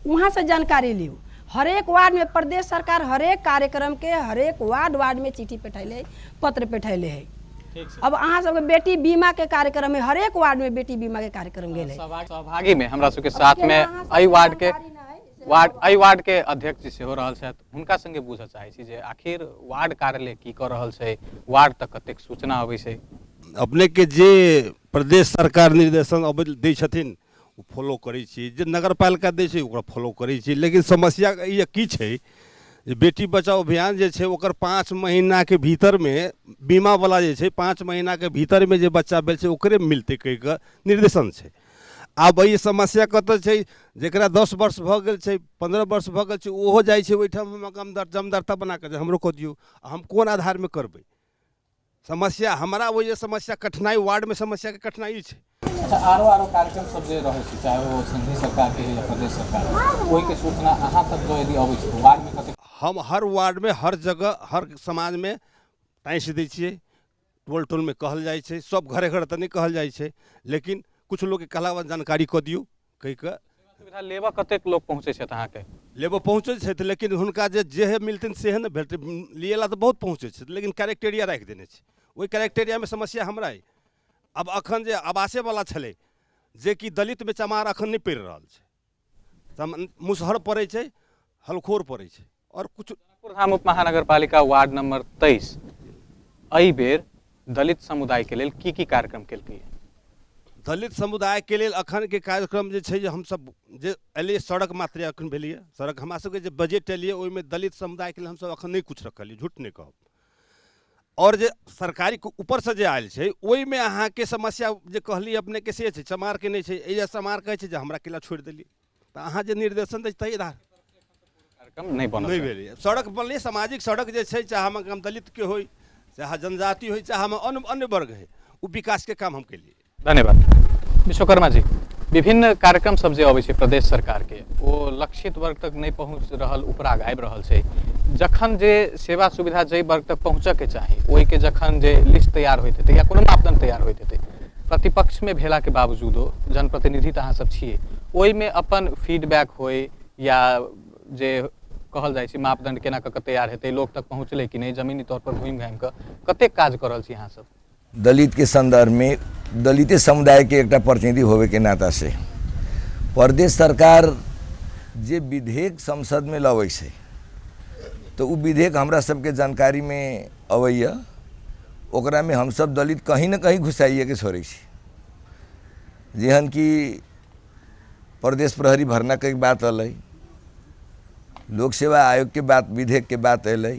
वहाँ से जानकारी लियो। हरेक वार्ड में प्रदेश सरकार हरेक कार्यक्रम के हरेक वार्ड में चिट्ठी पेठैले पत्र पेठैले है। अब अहाँ सबके बेटी बीमा के कार्यक्रम में हरेक वार्ड में बेटी बीमा के कार्यक्रम गेल है।
सहभागी में हमरा सबके साथ में एहि वार्ड के अध्यक्ष जी सेहो रहल छथि, हुनका संगे बुझऽ चाहै छी जे आखिर वार्ड कार्यालय की कऽ रहल छै, वार्ड तक कतेक सूचना अबै छै।
अपने के जे प्रदेश सरकार निर्देशन अब दै छथिन ओ फॉलो करै छी, जे नगर पालिका दै छै ओकरा फॉलो करै छी। लेकिन समस्या ई की छै जे बेटी बचाओ अभियान जे छै ओकर 5 महीना के भीतर में बीमा वाला जे छै 5 महीना के भीतर में जे बच्चा भेल छै ओकरे मिलते कहि कऽ निर्देशन छै। आब ई समस्या कतऽ छै जेकरा 10 वर्ष भऽ गेल छै 15 वर्ष भऽ गेल छै ओहो जाइ छै ओहिठाम हम जमदरता बना कऽ हमरो कऽ दियौ, हम कोन आधार में करबै। समस्या हमरा वही समस्या कठिनाई वार्ड में समस्या के कठिनाई छै।
अच्छा आरो कार्यक्रम सब जे रहै छै चाहे वो संघीय सरकार के या प्रदेश सरकार ओहि के सूचना अहाँ तक जो यदि अबै छै वार्ड में कतेक
हम हर वार्ड में हर जगह हर समाज में टाइस दै छियै, टोल टोल में कहल जाइ छै, सब घरे घर तऽ नहीं कहल जाइ छै लेकिन कुछ लोग के कहला जानकारी कऽ दियौ कहि कऽ।
सुविधा लेबऽ कतेक लोग पहुँचे छथि अहाँ के?
लेबऽ पहुँचे छथि लेकिन हुनका जे मिलतनि सेहे ने भेटतै, लियला तऽ बहुत पहुँचे छथि लेकिन कैरेक्टेरिया राखि देने छै। ओहि कैरेक्टेरिया में समस्या हमरा है। अब अखन जे आवासे वाला छलै जे कि दलित में चमार अखन नहीं पड़ि रहल छै, मुसहर पड़ै छै हलखोर पड़ै छै। और कुछ
जनकपुर धाम उप महानगर पालिका वार्ड नंबर 23 एहि बेर दलित समुदाय के लेल की कार्यक्रम केलकै?
दलित समुदाय के लेल अखन के कार्यक्रम जे छै, जे हमसब जे एलियै सड़क मात्र अखन भेलियै सड़क, हमरा सबके जे बजट एलियै ओहिमे दलित समुदाय के लेल हमसब अखन नहीं कुछ रखलियै, झूठ नहीं कहब। और जे सरकारी ऊपर से जे आयल छै ओहिमे अहाँ के समस्या जे कहली अपने के से छै, चमार के नहीं छै। एजा समार कहै छै जे हमरा किला छोड़ि देलियै, तऽ अहाँ जे निर्देशन दै तै
कार्यक्रम नहीं बनल,
नहीं भेलै। सड़क बनलै, सामाजिक सड़क जे छै, चाहे हम दलित के होय, चाहे जनजाति होय, चाहे हम अन्य वर्ग है, वो विकास के काम हम केलियै।
धन्यवाद। विश्वकर्मा जी, विभिन्न कार्यक्रम सब जे अबै छै प्रदेश सरकार के, वो लक्षित वर्ग तक नहीं पहुँच रहल, उपराग आबि रहल छै। जखन जे सेवा सुविधा जे वर्ग तक पहुँचऽ के चाही, ओहि के जखन जे लिस्ट तैयार होइत हेतै या कोनो मापदंड तैयार होइत हेतै, प्रतिपक्ष में भेला के बावजूदो जनप्रतिनिधि तऽ अहाँ सब छियै, ओहिमे अपन फीडबैक होय या जे कहल जाइ छै मापदंड केना कऽ तैयार हेतै, लोग तक पहुँचलै कि नहीं, जमीनी तौर पर घूमि घामि कऽ कतेक काज कऽ रहल छी अहाँ सब?
दलित के संदर्भ में दलित समुदाय के एक प्रतिनिधि होवे के नाता से प्रदेश सरकार जे विधेयक संसद में लबै छै, तो उ विधेयक हमरा सबके जानकारी में अबैया, ओकरा में हम सब दलित कहीं न कहीं घुसाइए के छोड़े छी। जेहन कि प्रदेश प्रहरी भरना के बात अलै, लोक सेवा आयोग के बात, विधेयक के बात अलै,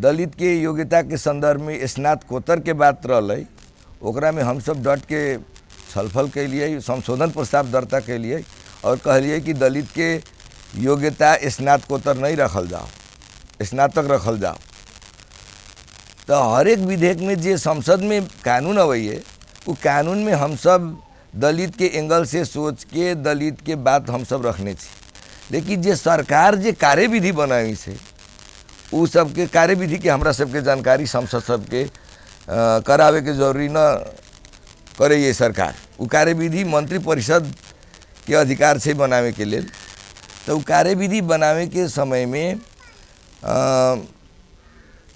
दलित के योग्यता के संदर्भ में स्नातकोत्तर के बात रहलै, ओकरा में हम सब डट के छलफल के लिए संशोधन प्रस्ताव दर्ता के लिए और कहलिए कि दलित के योग्यता स्नातकोत्तर नहीं रखल जाओ, स्नातक रखल जाओ। तो हर एक विधेयक में जे संसद में कानून अबैए, वो कानून में हम सब दलित के एंगल से सोच के दलित के बात हम सब रखने छी। लेकिन जे सरकार जे कार्यविधि बनाई से, उ सबके कार्यविधि के हमरा सबके जानकारी संसद सबके करावे के जरूरी न करे सरकार। उ कार्यविधि मंत्री परिषद के अधिकार से बनावे के लेल, तो उ कार्यविधि बनावे के समय में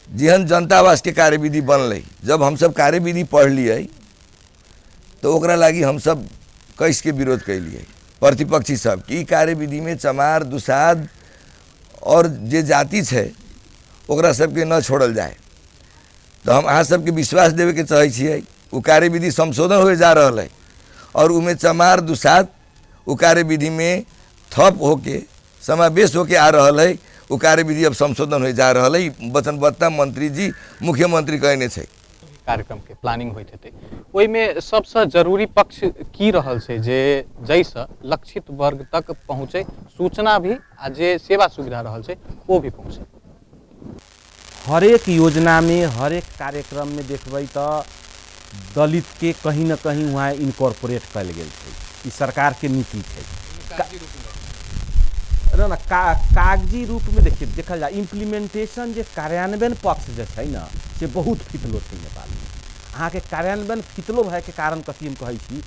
जेहन जनता आवास के कार्यविधि बनलै, जब हम सब कार्यविधि पढ़ लिए तो ओकरा लागी हम सब कैस के विरोध कैलिए प्रतिपक्षी सब कि कार्यविधि में चमार दुसाध और जे जाति है ओकरा सबके न छोड़ल जाए। तो हम अहाँ सबके विश्वास देवे के चाहे छियै, उ कार्यविधि संशोधन हो जा रहा है और उमें चमार दुसाध उ कार्यविधि में थप होके समावेश होके आ रहा है। उ कार्यविधि अब संशोधन हो जा रहा है, वचनबद्धता मंत्री जी मुख्यमंत्री कहने छै।
कार्यक्रम के प्लानिंग होइत हेतै, ओहिमे सबसे जरूरी पक्ष की रहल छै जे जैसे लक्षित वर्ग तक पहुँचे, सूचना भी आ जे सेवा सुविधा रहल छै वो भी पहुँचे।
हर एक योजना में, हर एक कार्यक्रम में देखबै तो दलित के कहीं न कहीं वहाँ इनकॉर्पोरेट कल गेल छै। ई सरकार के नीति है ना, कागजी रूप में देखिए देखल जाए, इम्प्लीमेंटेशन जे कार्यान्वयन पक्ष जे है ना से बहुत फितलो है नेपाल में। अहाँ के कार्यान्वयन फितलो भय के कारण कथी हम कहै छी,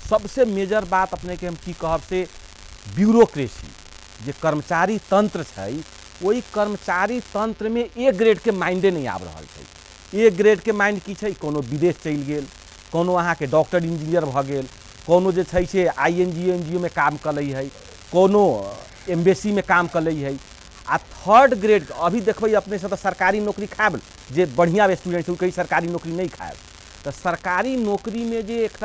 सबसे मेजर बात अपने के हम की कहब से ब्यूरोक्रेसी, जे कर्मचारी तंत्र है, वही कर्मचारी तंत्र में ए ग्रेड के माइंडे नहीं आब रहा है। ए ग्रेड के माइंड की छै, कोनो विदेश चल गेल, कोनो अहाँ के डॉक्टर इंजीनियर भ गेल, कोनो जे छै से INGO में काम कलै है, कोनो एम्बेसी में काम कलै है। आ थर्ड ग्रेड अभी देखबै अपने से तो सरकारी नौकरी खायब, जे बढ़िया स्टूडेंट है कई सरकारी नौकरी नहीं खायब, तो सरकारी नौकरी में जे एक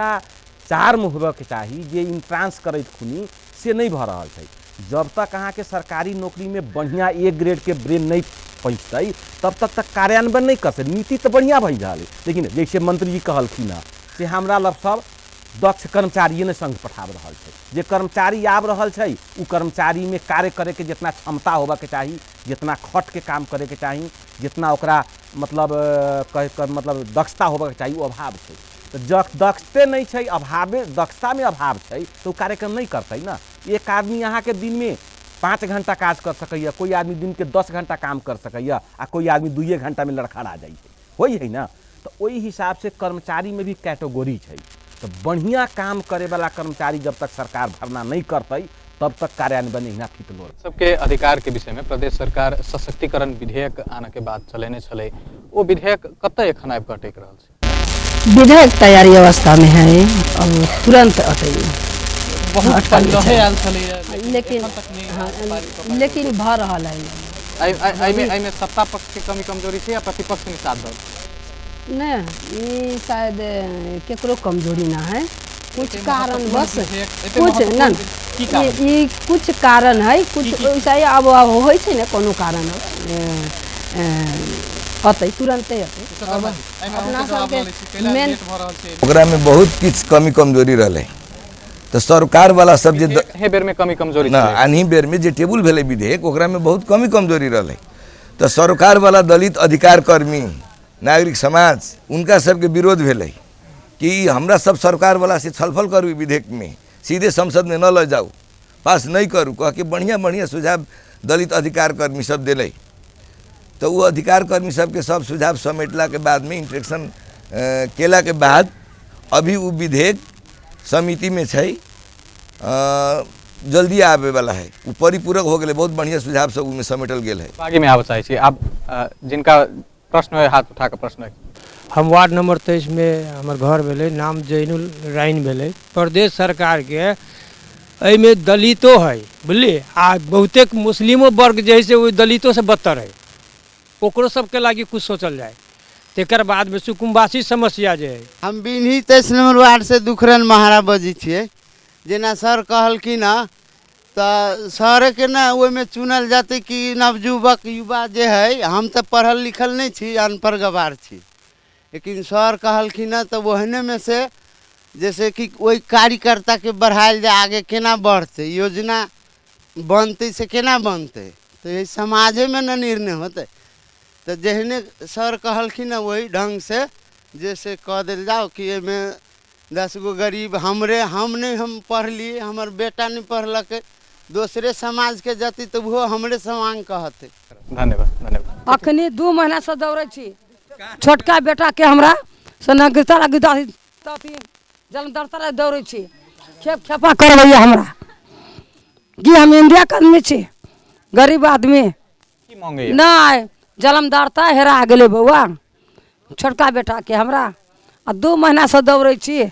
चार्म होबे के चाही, जे इंट्रांस करैत खुनी से नहीं भ रहा है। जब तक अहाँ के सरकारी नौकरी में बढ़िया ए ग्रेड के ब्रेन नहीं पहुँचते, तब तक कार्यान्वयन नहीं कर सकते। नीति तो बढ़िया भई जा, लेकिन जैसे मंत्री जी कहलखिन है से हमरा लग सब दक्ष कर्मचारी ने संग पठा रहा है। जे कर्मचारी आब रहा है, उ कर्मचारी में कार्य करे के जितना क्षमता होबा के चाहिए, जितना खट के काम करे के चाहिए, जितना ओकरा मतलब मतलब दक्षता होबा के चाहिए, वो अभाव है। तो दक्षते नहीं है, अभावे दक्षता में अभाव है, तो कार्यक्रम नहीं करते ना। एक आदमी यहाँ के दिन में 5 घंटा काज कर सकैया, कोई आदमी दिन के 10 घंटा काम कर सकैया, आ कोई आदमी 2 घंटा में लड़खड़ा जाए होई है ना। तो वही हिसाब से कर्मचारी में भी कैटेगोरी है। तो बढ़िया काम करे वाला कर्मचारी जब तक सरकार भरना नहीं करते, तब तक कार्यान्वयन हिना फितलो।
सबके अधिकार के विषय में प्रदेश सरकार सशक्तिकरण विधेयक आने के बाद चलेने छले, वो विधेयक कतऽ एखन आबि कऽ टेक रहल छै?
विधेयक तैयारी अवस्था में है, अब तुरंत अतै
बहुत पहले आयल छलै,
लेकिन भऽ रहल है।
एहिमे सत्ता पक्ष के कमी कमजोरी छै या प्रतिपक्ष में साथ दल?
नहीं, ये शायद केकरो कमजोरी ना है, कुछ कारण बस कुछ ना ये कुछ कारण है, कुछ ऐसा ही अब हो छै ने कोनो कारण अतै तुरंते अतै अपना सबके मेन
ओकरा में बहुत किछ कमी कमजोरी रहले। तो सरकार वाला सब जे
हे बेर में कमी कमजोरी
ना आनी बेर में जे टेबुल भेले विधेयक ओकरा में बहुत कमी कमजोरी रहले। तो सरकार वाला दलित अधिकार कर्मी नागरिक समाज उनका सबके विरोध भेले कि हमरा सब सरकार वाला से छलफल करू विधेयक में, सीधे संसद में न ले जाऊ, पास नहीं करू, कह के बढ़िया बढ़िया सुझाव दलित अधिकार कर्मी सब दिले। तो वो अधिकार कर्मी सबके सब सुझाव समेटला के बाद में इंट्रेक्शन केला के बाद अभी वो विधेयक समिति में छै, जल्दी आवे वाला है, वो परिपूरक हो गए, बहुत बढ़िया सुझाव सब उसमें समेटल गेल है।
आगे में आवे चाहे छी आप जिनका प्रश्न है हाथ उठा के प्रश्न है।
हम वार्ड नंबर 23 में हमार घर भेले, नाम जैनुल राइन भेले। प्रदेश सरकार के एहिमे दलितो है बुझलिए, आ बहुतेक मुस्लिमो वर्ग जे है से वो दलितों से बदतर है, ओकरो सबके लागी कुछ सोचल जाए। तेकर बाद में सुकुम्बासी समस्या जे है।
हम बिन्ही 23 नंबर वार्ड से दुखरन महारा बजी छिए। जेना सर कहलखिन तो सर के ना ओहिमे चुनल जाते कि नवयुवक युवा जे है, हम तो पढ़ल लिखल नहीं छी, अनपढ़ गवार छी, लेकिन सर कहलखिन तो वहने में से जैसे कि वही कार्यकर्ता के बढ़ायल जाए, आगे केना बढ़ते, योजना बनते से केना बनते, तो ये समाजे में न निर्णय होते। तो जहने सर कहलखिन वही ढंग से जैसे कह दिल जाओ कि एमें 10 गो गरीब हमरे हम नहीं हम पढ़ लिए, हमार बेटा नहीं पढ़लक, दूसरे समाज के जाति तो वो हमरे समान कहते।
धन्यवाद धन्यवाद।
अखनी 2 महीना से दौड़े छी, छोटका बेटा के हमरा से नगरता जलमदरता दौड़े छी, खेपा करबैया हमरा कि हम इंडिया के आदमी छी, गरीब आदमी
की मांगे
नहीं, जलमदरता हेरा गेले बउआ छोटका बेटा के हमरा, आ 2 महीना से दौड़े छी।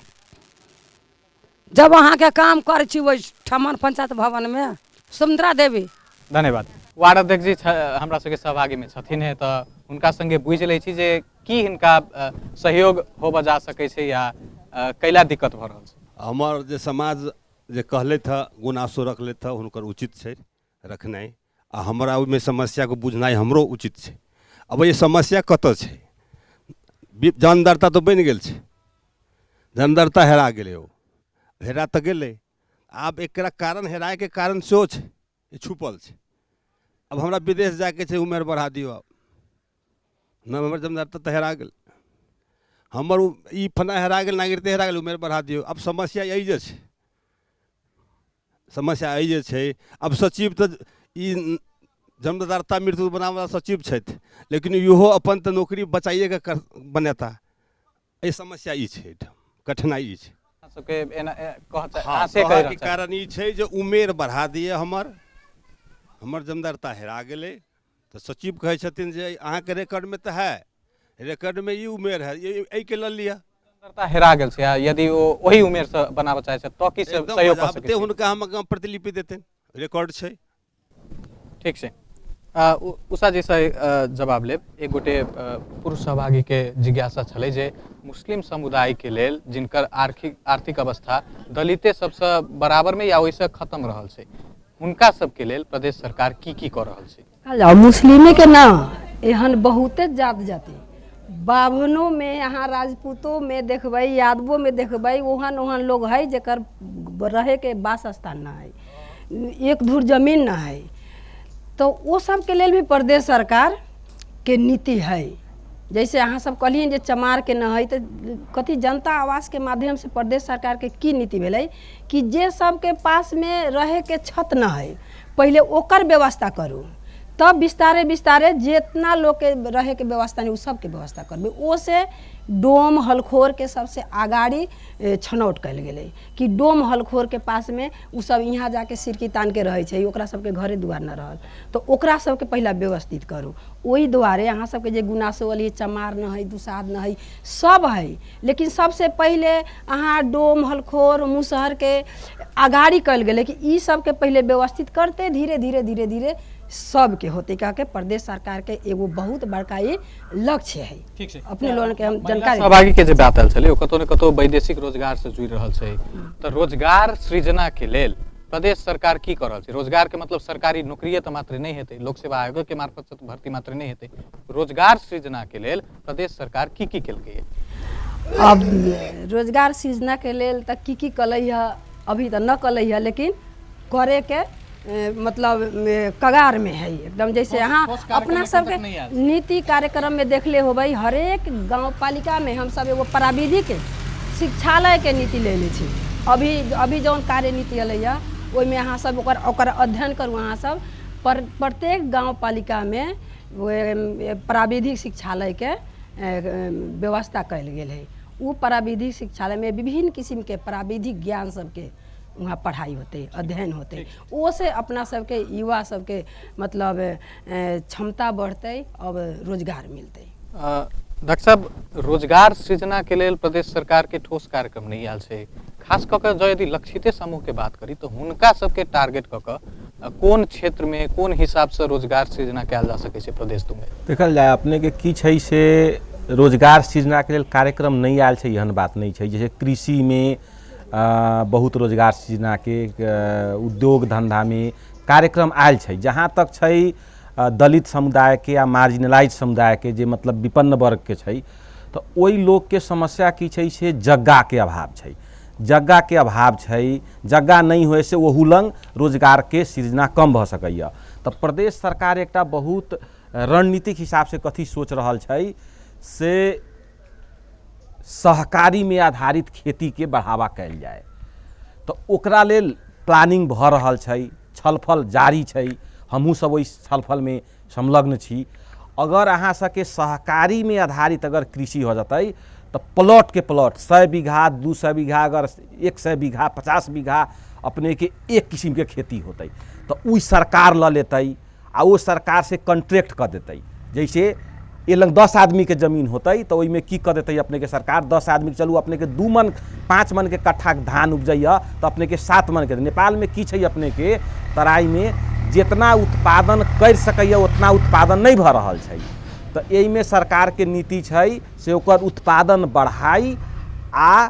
जब अहाँ के काम करे छी वही ठमन पंचायत भवन में सुमित्रा देवी।
धन्यवाद। वार्ड अध्यक्ष जी हमरा सबके सहभागी में छथिन है, तो उनका संगे बुझ ले छी जे की हिनका सहयोग होबा जा सकै छै या कैला दिक्कत भ रहल छै।
हमार जे समाज जे कहले था गुनासो रखले था हुनकर उचित छै रखनाइ, आ हमरा ओहिमे समस्या को बुझनाइ हमरो उचित छै। अब ये समस्या कतऽ छै? जानदारता तो बनि गेल छै, जानदारता हेरा गेलै, ओ हेरा तऽ गेलै, आब एकरा कारण हेराय के कारण सेहो छै, ये छुपल छै। अब हमरा विदेश जाके छै, उम्र बढ़ा दियो, अब न हमर जानदारता तऽ हेरा गेल, हमर ई फना हेरा गेल, नागरिकता हेरा गेल, उम्र बढ़ा दियो। अब समस्या यही जे छै, समस्या यही जे छै। अब सचिव तऽ ई जन्मदाता मृत्यु बनावला सचिव छथि, लेकिन इहो अपन तऽ नौकरी बचाइए के बनेता। ये समस्या ई छै, कठिनाई छै
सबके एना
के कारण ई छै जे उमेर बढ़ा दिए, हमर जन्मदाता हेरा गेलै। तो सचिव कहै छथिन जे अहाँके रेकर्ड में तो है, रेकर्ड में ई उमेर है, ये के लऽ लिअ।
जन्मदाता हेरा गेल छै, यदि ओ ओही उमेर से बनाबऽ चाहै छै तो की सहयोग कर सकै छै?
हुनका हम प्रतिलिपि देतनि, रेकॉर्ड छै।
ठीक छै। उषा जी से जवाब लेब। एक गोटे पुरुष सहभागी के जिज्ञासा छलै जे मुस्लिम समुदाय के लेल जिनकर आर्थिक अवस्था दलिते सबसे बराबर में या ओइसे खत्म रहल छै, हुनका सबके लेल प्रदेश सरकार की कऽ रहल छै?
मुस्लिमे के ना एहन बहुते जात जाति, बाभनों में यहाँ राजपूतों में देखबै, यादवों में देखबै, ओहन ओहन लोग है जकर रहे के वास स्थान ना है, एक धूर जमीन ना है। तो वो सब के लेल भी प्रदेश सरकार के नीति है। जैसे अहाँ सब कहलिए जे चमार के न है, तो कथी जनता आवास के माध्यम से प्रदेश सरकार के की नीति भेलै कि जे सब के पास में रहे के छत न है, पहले ओकर व्यवस्था करू, तब विस्तारे विस्तारे जितना लोग के रहे के व्यवस्था नहीं, उ सब के व्यवस्था करबे। ओ से डोम हलखोर के सबसे आगाड़ी छनौट कल गए कि डोम हलखोर के पास में उ सब यहाँ जाके सिरकी तान के रहे छै, ओकरा सबके घरे दुआर न रहल, तो ओकरा सबके पहला व्यवस्थित करू। ओहि दुआरे अहाँ सबके जे गुनासो वाली चमार न है, दुसाध न है, सब है, लेकिन सबसे पहले अहाँ डोम हलखोर मुसहर के आगाड़ी कल गए कि ई सबके पहले व्यवस्थित करते धीरे धीरे धीरे धीरे सबके होते का के प्रदेश सरकार के एगो बहुत बड़का ये लक्ष्य है।
ठीक छै
अपने लोगन के हम
महिला
जानकारी
सहभागी के जे बात आयल छलै ओ कतौ ने कतौ वैदेशिक रोजगार से जुड़ि रहल छै तऽ रोजगार सृजना के लेल प्रदेश सरकार की कर रहल छै? रोजगार के मतलब सरकारी नौकरिये तऽ मात्र नहीं हेतै, लोक सेवा आयोग के मार्फत से भर्ती मात्र नहीं हेतै, रोजगार सृजना के लेल प्रदेश सरकार की केलकै?
अब रोजगार सृजना के लेल तक की कलै है अभी तो न कलै है, लेकिन करे के मतलब कगार में है एकदम। जैसे यहाँ अपना सबके नीति कार्यक्रम में देखले हो भाई, हरेक गांव पालिका में हम सब एगो प्राविधिक शिक्षालय के नीति ले ले छी। अभी जौन कार्य नीति अलै है ओहिमे अहाँ सब ओकर अध्ययन करू। अहाँ सब प्रत्येक गांव पालिका में प्राविधिक शिक्षालय के व्यवस्था कयल गेल है। वो प्राविधिक शिक्षालय में विभिन्न किस्म के प्राविधिक ज्ञान सबके वहाँ पढ़ाई होते, अध्ययन होते। वो से अपना सबके युवा सबके मतलब क्षमता बढ़ते और रोजगार मिलते।
डॉक्टर साहब, रोजगार सृजना के लेल प्रदेश सरकार के ठोस कार्यक्रम नहीं आयल छै। खास कऽ के जो यदि लक्षित समूह के बात करी तो हुनका सबके टारगेट कऽ के कोन क्षेत्र में कोन हिसाब से रोजगार सृजना कयल जा सकै छै प्रदेश में?
देखल जाए अपने के की छै से रोजगार सृजना के लेल कार्यक्रम नहीं आयल छै, एहन बात नहीं छै। जैसे कृषि में बहुत रोजगार सृजना के, उद्योग धंधा में कार्यक्रम आयल छै। जहाँ तक छै दलित समुदाय के या मार्जिनलाइज समुदाय के जे मतलब विपन्न वर्ग के छै, तो ओई लोग के समस्या की छै से जगह के अभाव छै। जगह के अभाव छै, जगह नहीं होए से ओहू लंग रोजगार के सृजना कम भ सकैया। तो प्रदेश सरकार एकटा बहुत रणनीतिक हिसाब से कथी सोच रहल छै से सहकारी में आधारित खेती के बढ़ावा कयल जाए। तो ओकरा लेल प्लानिंग भ रहल छै, छलफल जारी छै, हमहूँ सब ओहि छलफल में संलग्न छी। अगर अहाँ सबके सहकारी में आधारित अगर कृषि हो जतै तो प्लॉट के प्लॉट 100 बीघा 200 बीघा अगर 100 बीघा 50 बीघा अपने के एक किस्म के खेती होतै तो उ सरकार ल लेतै आ वो सरकार से कॉन्ट्रैक्ट कर देतै। जैसे ये लंग 10 आदमी के जमीन होतै तो ओहिमे की कर देतै अपने के सरकार 10 आदमी के चलू अपने के 2 मन 5 मन के कट्ठा धान उपजैया तो अपने के 7 मन के। नेपाल में की छै अपने के तराई में जितना उत्पादन कर सकैया उतना उत्पादन नहीं भ रहल छै। तो एहि में सरकार के नीति छै से ओकर उत्पादन बढ़ाई आ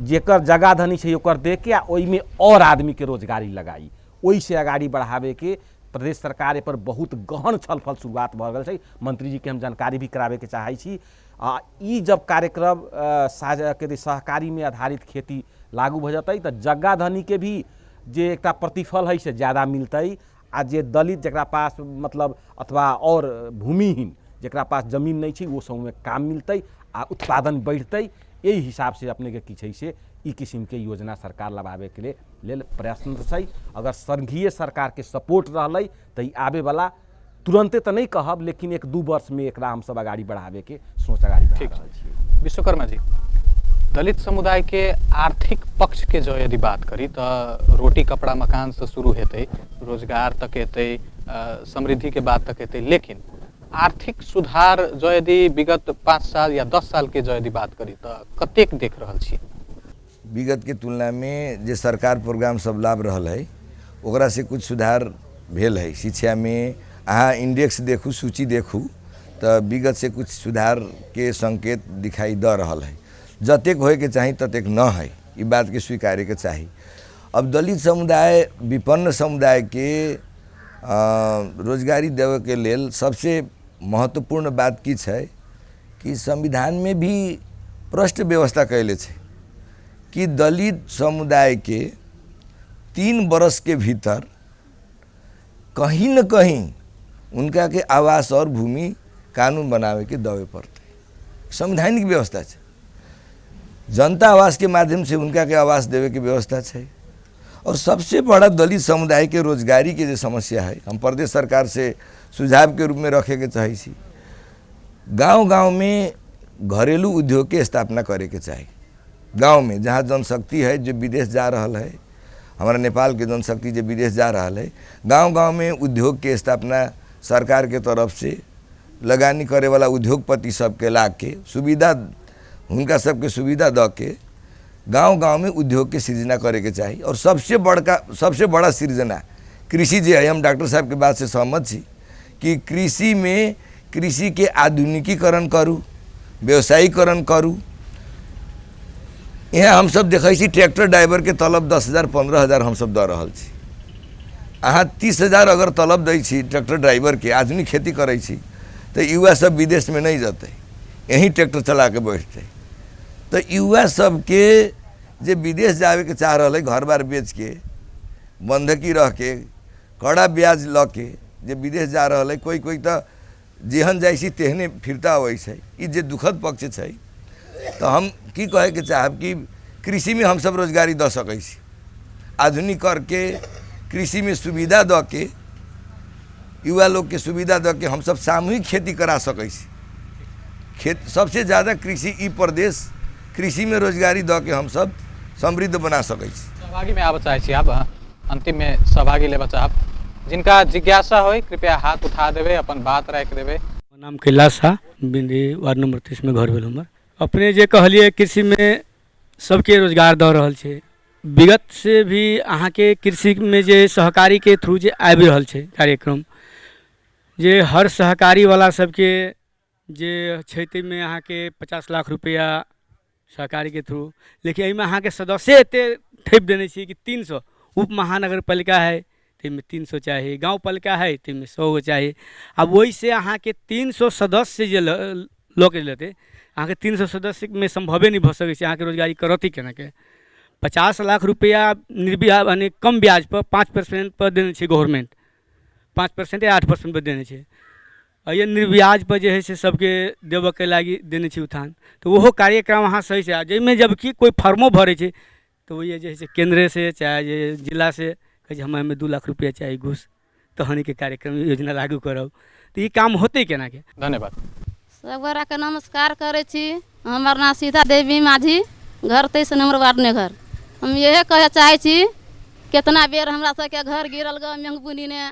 जेकर जगह धनी छै ओकर दे के आ ओहि में और आदमी के रोजगारी लगाई, ओहि से आगाड़ी बढ़ावे के प्रदेश सरकार पर बहुत गहन छलफल शुरुआत भ गेल छै। मंत्री जी के हम जानकारी भी करावे के चाहै छी। ई जब कार्यक्रम साझा के सहकारी में आधारित खेती लागू भ जतै तो जगह धनी के भी जे एकटा प्रतिफल है से ज़्यादा मिलतै आ जे दलित जकरा पास मतलब अथवा और भूमिहीन जकरा पास जमीन नहीं छै वो सब में काम मिलतै आ उत्पादन बढ़तै। यही हिसाब से अपने के की छै से ई किस्म के योजना सरकार लगावे के लेल प्रयत्न छै। अगर संघीय सरकार के सपोर्ट रहलै तो ई आवे वाला तुरंते तो नहीं कहब लेकिन 1-2 वर्ष में एकरा हम सब आगाड़ी बढ़ावे के सोच आगाड़ी बढ़ा रहल छी।
विश्वकर्मा जी, दलित समुदाय के आर्थिक पक्ष के जो यदि बात करी तो रोटी कपड़ा मकान से शुरू हेतै, रोजगार तक हेतै, समृद्धि के बात तक हेतै, लेकिन आर्थिक सुधार जो यदि विगत 5 साल या 10 साल के जो यदि बात करी तो कतेक देख रहल छी?
विगत के तुलना में जे सरकार प्रोग्राम सब लाभ रहल है ओकरा से कुछ सुधार भेल है। शिक्षा में अहाँ इंडेक्स देखू, सूची देखू तो विगत से कुछ सुधार के संकेत दिखाई दे रहल है। जतेक होए के चाही ततेक न है, ये बात के स्वीकारे के चाही। अब दलित समुदाय विपन्न समुदाय के रोजगारी देवे के लेल सबसे महत्वपूर्ण बात की छै कि संविधान में भी प्रश्न व्यवस्था कैले छै कि दलित समुदाय के 3 वर्ष के भीतर कहीं न कहीं उनका के आवास और भूमि कानून बनावे के देवे पड़ते। संवैधानिक व्यवस्था है। जनता आवास के माध्यम से उनका के आवास देवे के व्यवस्था है। और सबसे बड़ा दलित समुदाय के रोजगारी के जो समस्या है हम प्रदेश सरकार से सुझाव के रूप में रखे के चाहे छी। गांव-गांव में घरेलू उद्योग के स्थापना करे के चाहिए। गांव में जहाँ जनशक्ति है जो विदेश जा रहा है, हमारा नेपाल के जनशक्ति जो विदेश जा रहा है, गांव-गांव में उद्योग के स्थापना सरकार के तरफ से लगानी करे वाला उद्योगपति सबके ला के सुविधा उनका सबके सुविधा द के गांव-गांव में उद्योग के सृजना करे के चाहिए। और सबसे बड़ा सृजना कृषि जो है, हम डॉक्टर साहब के बात से सहमत छी कि कृषि में कृषि के आधुनिकीकरण करूँ, व्यवसायीकरण करूँ। यहाँ हम सब देखै छी ट्रैक्टर ड्राइवर के तलब 10,000 15,000 हम सब दऽ रहल छी। अहाँ 30,000 अगर तलब दै छी ट्रैक्टर ड्राइवर के, आधुनिक खेती करै छी, तो युवा सब विदेश में नहीं जते, यहीं ट्रैक्टर चला के बैठते। तो युवा सब के जे विदेश जावे के चाह रहा है, घर बार बेच के, बंधकी रह के, कड़ा ब्याज ल के जे विदेश जा रहा है, कोई कोई तो जेहन जाइ छी तेहने फिरता अबै छै। ई जे दुखद पक्ष छै। तो हम की कहे के चाहब कि कृषि में हम सब रोजगारी दऽ सकै छी, आधुनिक करके कृषि में सुविधा द के, युवा लोग के सुविधा द के हम सब सामूहिक खेती करा सकै छी। सबसे ज़्यादा कृषि ई प्रदेश कृषि में रोजगारी द के हम सब समृद्ध बना सकै छी।
सहभागी में आब चाहे छी, आप अंतिम में सहभागी ले चाहब, जिनका जिज्ञासा हो कृपया हाथ उठा देवे, अपन बात रख देवे।
नाम कैलाश शाह, बिंदी वार्ड नंबर 30 में घर भेल हमर। अपने जे कहलिए कृषि में सबके रोजगार दऽ रहल छै, विगत से भी अहाँ के कृषि में जे सहकारी के थ्रू जे आबि रहल छै कार्यक्रम, जे हर सहकारी वाला सबके जे क्षति में अहाँ के 50 लाख रुपया सहकारी के थ्रू, लेकिन एहिमे अहाँ के सदस्य एते ठेप देने छी कि 300, उप महानगर पालिका है तो 300 चाहिए, गाँव पालिका है तो 100 चाहिए। अब वही से अहाँ के 300 सदस्य जे लऽ के लेते, अहाँ के 300 सदस्य में संभवे नहीं भऽ सकै छै। अहाँ के रोजगारी करत ही केना के। 50 लाख रुपया निर्ब्याज यानी कम ब्याज पर 5% पर देने छै गवर्नमेंट, 5% या 8% पर देने छै। ये निर्ब्याज पर जे है से सबके देवे के लागी देने छै उत्थान। तो वो कार्यक्रम अहाँ सही से, जाहिमे जबकि कोई फॉर्मो भरे छै तो वही जे है से केंद्र से चाहे जिला से कहे हमें 2 लाख रुपया चाहिए घूस, तो हनी के कार्यक्रम योजना लागू करब, तो ये काम होते केना के।
धन्यवाद।
सब गोरा के नमस्कार करे छी। हमार नाम सीता देवी माझी, घर 23 नंबर वार्ड ने घर। हम यही कहे चाहे छी, कितना बेर हमरा सबके घर गिरल गा मेंगबुनी ने,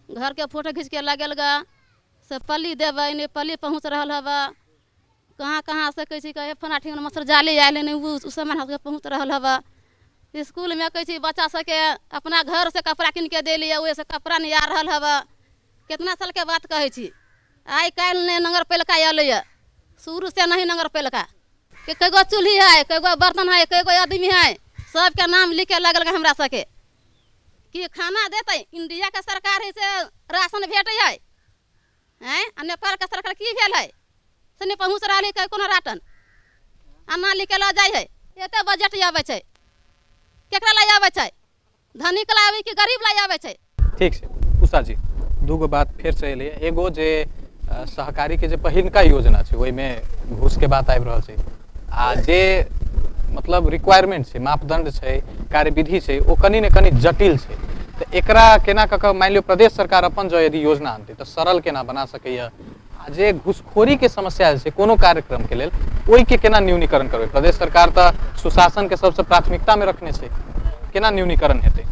घर के फोटो खींच के लगल गा, से पल्ली देवे ने पल्ली पहुँच रहल हवा, कहाँ कहाँ से कहे छी कहे फना ठीक मसर जाली आयल नहीं, वो सामान हमके पहुँच रहल हवा। स्कूल में कहे छी बच्चा सबके अपना घर से कपड़ा किन के दे लिया, वैसे कपड़ा नहीं आ रहल हवा। कितना साल के बात कहे छी, आई काल ने नगर पालिका आयल है, शुरू से नहीं नगर पालिका के कई गो चूल्ही है, कई गो बर्तन है, कई गो आदमी है, सबके नाम लिखे लगल हमरा सबके कि खाना देते। इंडिया के सरकार है से राशन भेटे है, नेपाल के सरकार की भेल है से नहीं पहुँच रहा है, कोनो राशन अन्ना लिखे ला जाए है। एते बजट आवे छै, केकरा ला आवे छै, धनिक ला आवे कि गरीब ला आवे छै।
ठीक छै उषा जी, दूगो बात फिर से एलिए। एगो जे सहकारी के जे पहिलका योजना छै ओहि में घूस के बात आबि रहल छै, आ जे मतलब रिक्वायरमेंट छै, मापदंड छै, कार्यविधि छै, ओ कनी ने कनी जटिल छै। तो एकरा केना कऽ मान लियो प्रदेश सरकार अपन जो यदि योजना आनते तो सरल केना बना सकैया, जे घुसखोरी के समस्या छै कोनो कार्यक्रम के लेल ओहि के केना न्यूनीकरण करबै। प्रदेश सरकार तो सुशासन के सबसे प्राथमिकता में रखने छै, केना न्यूनीकरण हेतै।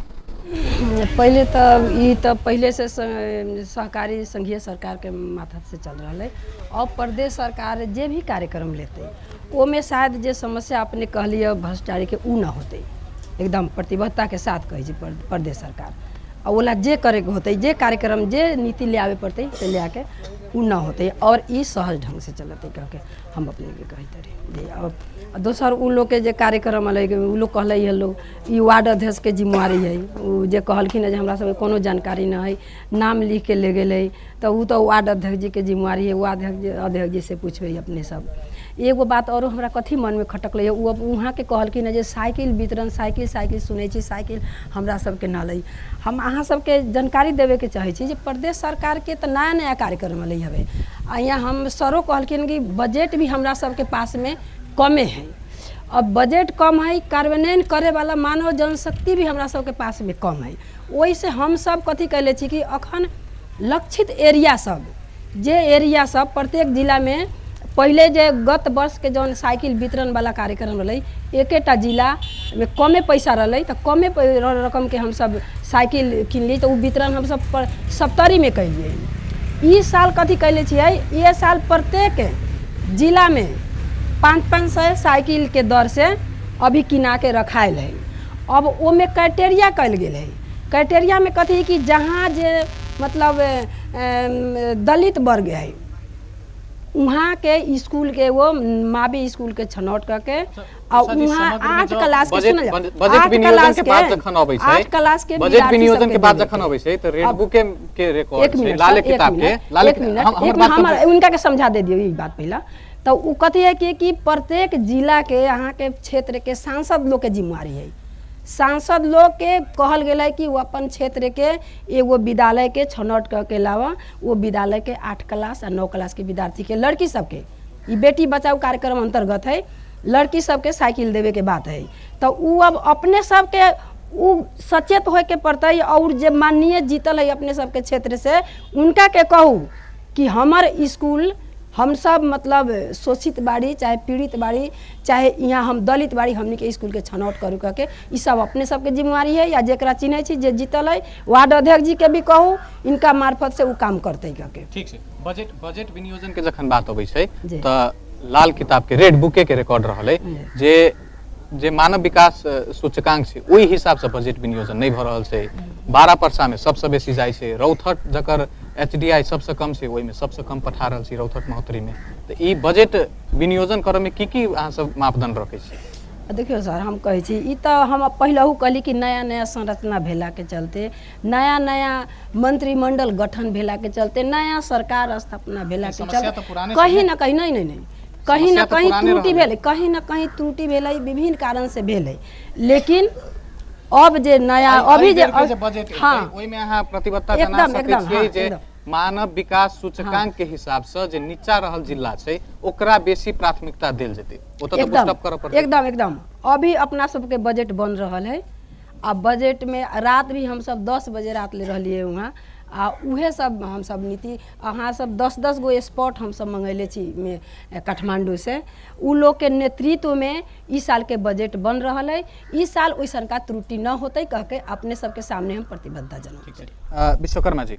पहले तो ये तो पहले से सहकारी संघीय सरकार के माथा से चल रहा है। अब प्रदेश सरकार जे भी कार्यक्रम लेते वो में शायद जे समस्या अपने कहलिए भ्रष्टाचारी के ऊ न होते, एकदम प्रतिबद्धता के साथ कहे प्रदेश सरकार, और ओला जे करे के होते, जे कार्यक्रम जे नीति ले आवे पड़ते से ले आके ऊ न होते, और ये सहज ढंग से चलते कह के हम अपने के कहते रहे। और दोसर उ लोग के जे कार्यक्रम अल उ लोग कहले है, लोग ई वार्ड अध्यक्ष के जिम्मेवारी है, उ जे कहलखिन है जे हमरा सब कोनो जानकारी न है, नाम लिख के ले गेले तो उ तो वार्ड अध्यक्ष जी के जिम्मेवारी है, वो अध्यक्ष जी से पूछबे अपने सब। एगो बात और हमरा कथी मन में खटकले है, उ वहाँ के कहलखिन है जे साइकिल वितरण, साइकिल सुनै छी, साइकिल हमरा सबके न लै। हम अहाँ सबके जानकारी देवे के चाहे छी जे प्रदेश सरकार के तो नया नया कार्यक्रम अलै हवे, आ यहाँ हम सरो कहलखिन कि बजट भी हमरा सबके पास में कमे है। अब बजट कम है, कार्यान्वयन करे वाला मानव जनशक्ति भी हमरा सबके पास में कम है। वही से हम सब कथी कैले छी कि अखन लक्षित एरिया सब, जे एरिया सब प्रत्येक जिला में पहले जे गत वर्ष के जौन साइकिल वितरण वाला कार्यक्रम रही, एकेटा जिला में कमे पैसा रही तो कमे रकम के हम सब साइकिल किनली, तो वो वितरण हम सब 70 में कैलिए। इस साल कथी कैले छियै, ये साल प्रत्येक जिला में 500 साइकिल के दर से अभी किना के रखायल है। अब वो में क्राइटेरिया कैल गेल है क्राइटेरिया में कथी कि जहाँ जे मतलब दलित वर्ग है वहाँ के स्कूल के वो मावी स्कूल के छनौट करके और वहाँ 8 क्लास के सुनल
बजट विनियोजन के बाद जखन अबै छै
8 क्लास के
बजट विनियोजन के बाद जखन अबै छै त रेड बुक के रिकॉर्ड छै लाल किताब के लाल
हमर उनका के समझा दे दियो ई बात पहला। तो उ कथी है कि प्रत्येक जिला के यहाँ के क्षेत्र के सांसद लोग के जिम्मेवारी है। सांसद लोग के कहल गेल कि वो अपन क्षेत्र के एगो विद्यालय के छनौट करके लावा, वो विद्यालय के 8 क्लास और 9 क्लास के विद्यार्थी के लड़की सबके ई बेटी बचाओ कार्यक्रम अंतर्गत है, लड़की सबके साइकिल देवे के बात है। तो उ अब अपने सबके उ सचेत होए के पड़ते और जे माननीय जीतल है अपने सबके क्षेत्र से उनका के कहू कि हमार स्कूल हम सब मतलब शोषित बाड़ी चाहे पीड़ित बाड़ी चाहे यहाँ हम दलित बाड़ी हमनी के स्कूल के छनौट करू करके ये सब अपने सबके जिम्मेवारी है। या जेकरा चिन्हे छी जे जीतल है वार्ड अध्यक्ष जी के भी कहू इनका मार्फत से वो काम करते करके।
ठीक है, बजट विनियोजन के जखन बात अबै छै त लाल किताब के रेड बुके के रिकॉर्ड रहल है जे मानव विकास सूचकांक छै ओहि हिसाब से बजट विनियोजन नहीं भ रहल छै। 12 परसा में सबसे बेसी जाय छै, रौथट जकर HDI सबसे कम छै ओहि में सबसे कम पठा रहल छी रौथट महोत्तरी में। तो ई बजट विनियोजन करे में की अहाँ सब मापदंड रखे छी?
देखियो सर हम कहे छी ई तो हम पहिलहू कहली कि नया नया संरचना भेला के चलते नया नया मंत्रिमंडल गठन भेला के चलते नया सरकार स्थापना भेला के चलते कहीं ना कहीं नहीं कहीं ना कहीं त्रुटि भेले, कहीं ना कहीं त्रुटि भेले विभिन्न कारण से भेले। लेकिन अब जे नया अभी जे
बजट हाँ ओइ में अहाँ प्रतिबद्धता जना सकै छियै जे मानव विकास सूचकांक के हिसाब से जे नीचा रहल जिला छै ओकरा बेसी प्राथमिकता देल जेतै। ओ तो पुष्टप करऽ पड़तै।
एकदम अभी अपना सबके बजट बन रहल है। आ बजट में रात भी हम सब 10 बजे रात ले रहलिए वहाँ आ उहे सब हम सब नीति अहाँ सब 10-10 गो स्पॉट हम सब मंगैले छी में काठमांडू से उ लोग के नेतृत्व में इस साल के बजट बन रहल है। इस साल वैसन का त्रुटि न होते कह के अपने सबके सामने हम प्रतिबद्धता जनाबे।
विश्वकर्मा जी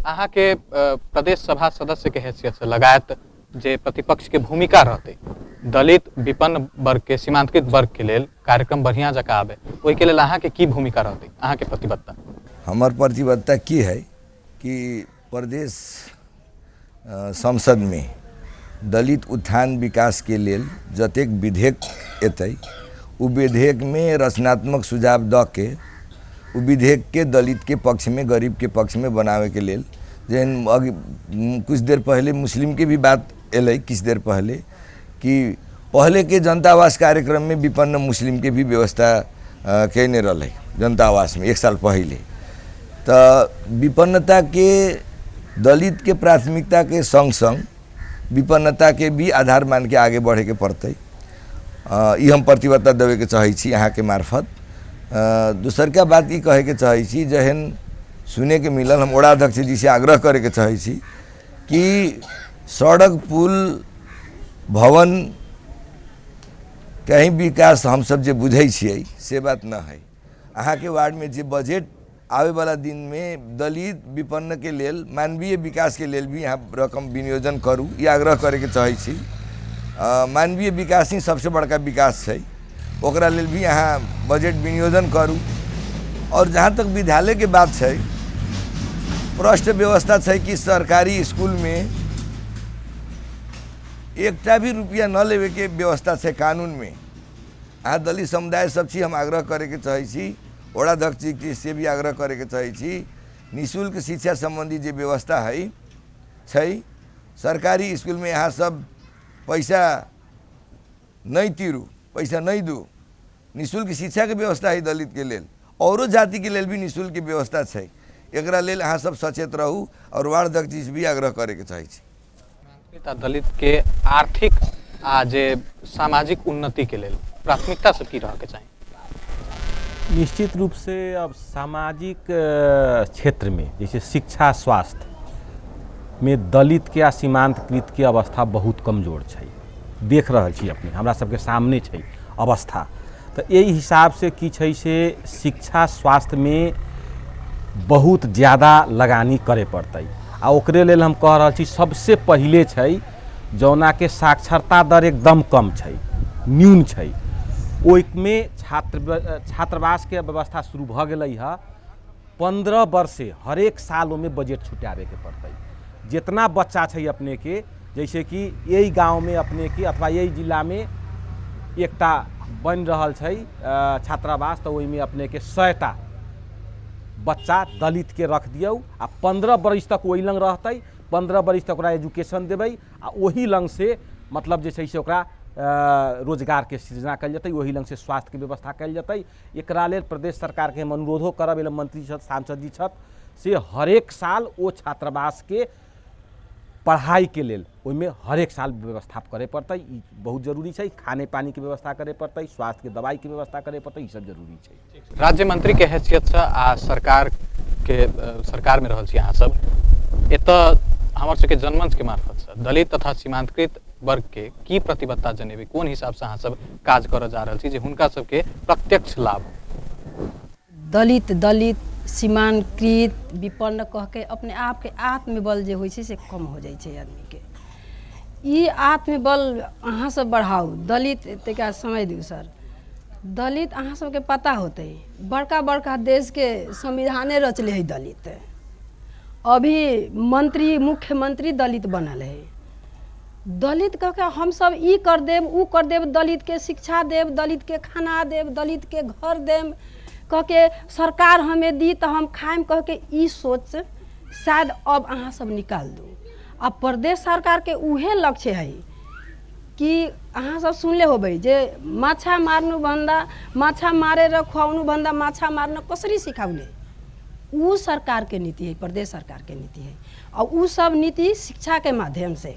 अहाँ के प्रदेश सभा सदस्य के हैसियत से लगायत जे प्रतिपक्ष के भूमिका रहते दलित विपन्न वर्ग के सीमांतकृत वर्ग के लेल कार्यक्रम बढ़िया जका आबे ओहि के लेल अहाँ के की भूमिका रहते अहाँ के प्रतिबद्धता?
हमार प्रतिबद्धता की है कि प्रदेश संसद में दलित उत्थान विकास के लेल जतेक विधेयक एतै उ विधेयक में रचनात्मक सुझाव द के उ विधेयक के दलित के पक्ष में गरीब के पक्ष में बनावे के लेल जहन कुछ देर पहले मुस्लिम के भी बात एलै कुछ देर पहले कि पहले के जनता आवास कार्यक्रम में विपन्न मुस्लिम के भी व्यवस्था कैने रहलै जनता आवास में 1 साल पहले। तो विपन्नता के दलित के प्राथमिकता के संग संग विपन्नता के भी आधार मान के आगे बढ़े के पड़ते ये हम प्रतिबद्धता देवे के चाहे छी यहाँ के मार्फत। दूसर का बात ये कहे के चाहे छी जहन सुने के मिलल हम ओड़ाध्यक्ष जी से आग्रह करे के चाहे छी कि सड़क पुल भवन कहीं विकास हम सब जे बुझे छियै से बात न है। अहाँ के वार्ड में जे बजट आवे वाला दिन में दलित विपन्न के लेल मानवीय विकास के लेल भी यहाँ रकम विनियोजन करू ये आग्रह करे के चाहे छी। मानवीय विकास ही सबसे बड़का विकास है ओकरा लेल भी यहाँ बजट विनियोजन करू। और जहाँ तक विद्यालय के बात है प्रश्न व्यवस्था है कि सरकारी स्कूल में एकटा भी रुपया न लेवे के व्यवस्था है कानून में। यहाँ दलित समुदाय सब चीज हम आग्रह करे के चाहे छी ओड़ाध्यक्ष जी से भी आग्रह करे के चाहे छी निःशुल्क शिक्षा संबंधी जो व्यवस्था है सरकारी स्कूल में यहाँ सब पैसा नहीं तीरू पैसा नहीं दू निःशुल्क शिक्षा के व्यवस्था है दलित के लेल औरो जाति के लेल भी निःशुल्क की व्यवस्था है। एकरा लेल अहाँ सब सचेत रहू और वार्ड अध्यक्ष जी से भी आग्रह करे के चाहे छी।
दलित के आर्थिक आ जे सामाजिक उन्नति के लेल प्राथमिकता सब की रहे के चाहिए?
निश्चित रूप से अब सामाजिक क्षेत्र में जैसे शिक्षा स्वास्थ्य में दलित के आ सीमांतकृत के अवस्था बहुत कमजोर है देख रहा छी अपने हमरा सबके सामने है अवस्था। तो यही हिसाब से की छै से शिक्षा स्वास्थ्य में बहुत ज़्यादा लगानी करे पड़ते आ ओकरे लेल हम कह रहा छी सबसे पहले छै जौना के साक्षरता दर एकदम कम छै न्यून छै ओहिमे छात्रावास के व्यवस्था शुरू भ गेलै है। 15 वर्ष से हरेक साल में बजट छुटावे के पड़ते। जितना बच्चा है अपने के, जैसे कि यही गांव में अपने के अथवा यही जिला में एकटा बन रहल छै छात्रावास, तो ओहिमे अपने के 100टा बच्चा दलित के रख दियौ आ 15 वर्ष तक वही लंग रहते। 15 वर्ष तक ओकरा एजुकेशन देबै आ वही लंग से मतलब जे छै से ओकरा रोजगार के सृजना कल जतै, वही लंग से स्वास्थ्य के व्यवस्था कल जतै। एकरा लेल प्रदेश सरकार के हम अनुरोधो करब, एल मंत्री छथि, सांसद जी छथि, से हरेक साल वो छात्रावास के पढ़ाई के लेल ओहिमे हरेक साल व्यवस्था करे पड़तै। ई बहुत जरूरी छै। खाने पानी के व्यवस्था करे पड़तै, स्वास्थ्य के दवाई के व्यवस्था करे पड़तै, ई सब जरूरी छै।
राज्य मंत्री के हैसियत से आ सरकार में रहल छी अहाँ सब, एतऽ हमर सबके जनमंच के मार्फत से दलित तथा सीमांतकृत वर्ग के की प्रतिबद्धता जनेबे, कोन हिसाब से अहाँ सब काज कर जा रहल छी जे हुनका सबके प्रत्यक्ष लाभ?
दलित सीमांकृत विपन्न कह के अपने आप के आत्मबल जे होइ छै से कम हो जाइ छै आदमी के। ई आत्मबल अहाँ सब बढ़ाऊ। दलित तनिका समय दियौ सर। दलित अहाँ सबके पता होते बड़का बड़का देश के संविधाने रचले है दलित। अभी मंत्री मुख्यमंत्री दलित बनल है। दलित कह के हम सब ई कर देब ऊ कर देब, दलित के शिक्षा देब, दलित के खाना देब, दलित के घर देब कह के सरकार हमें दी तो हम खाएम कह के ई सोच शायद अब अहाँ सब निकाल दू। अब प्रदेश सरकार के उहे लक्ष्य है कि अहाँ सब सुनले होबै जे माछा मारनु भन्दा माछा मारे र खुवाउनु भन्दा माछा मार्न कसरी सिकाउने। ऊ सरकार के नीति है, प्रदेश सरकार के नीति है। और ऊ सब नीति शिक्षा के माध्यम से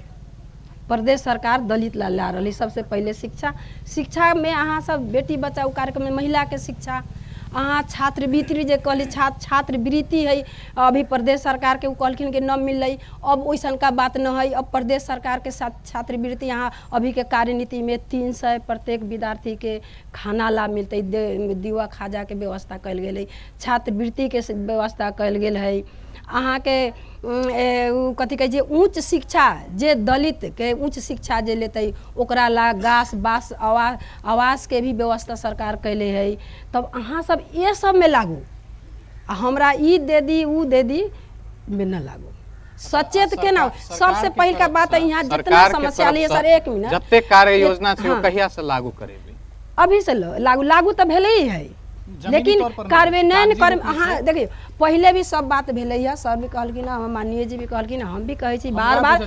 प्रदेश सरकार दलित ला ला रही। सबसे पहले शिक्षा में अहाँ सब बेटी बचाओ कार्यक्रम में महिला के शिक्षा, अहाँ छात्रवृत्ति जे कहली छात्रवृत्ति है अभी प्रदेश सरकार के कहलखिन कि न मिल रही। अब वैसन का बात न है। अब प्रदेश सरकार के साथ छात्रवृत्ति यहाँ अभी के कार्यनीति में 300 प्रत्येक विद्यार्थी के खाना ला मिलते, दीवा खाजा के व्यवस्था कल गई, छात्रवृत्ति के व्यवस्था कल गई है। अहाँ के कथी कहे जे उच्च शिक्षा जे दलित के उच्च शिक्षा जे लेते ओकरा ला गाछ बास आवास के भी व्यवस्था सरकार कैले है। तब अहाँ सब ये सब में लागू, हमरा ई दे दी ऊ दे दी में न लागू। सचेत के ना सबसे पहले का बात है यहाँ जितना समस्या है सर, एक मिनट,
जते कार्य योजना से कहिया से लागू करेबे?
अभी से लागू तो भेले ही है, लेकिन कार्यान्वयन कर। हाँ देखिए पहले भी सब बात भेले है, सर भी कहलखिन, माननीय जी भी कहलखिन, हम भी कहे छी बार बार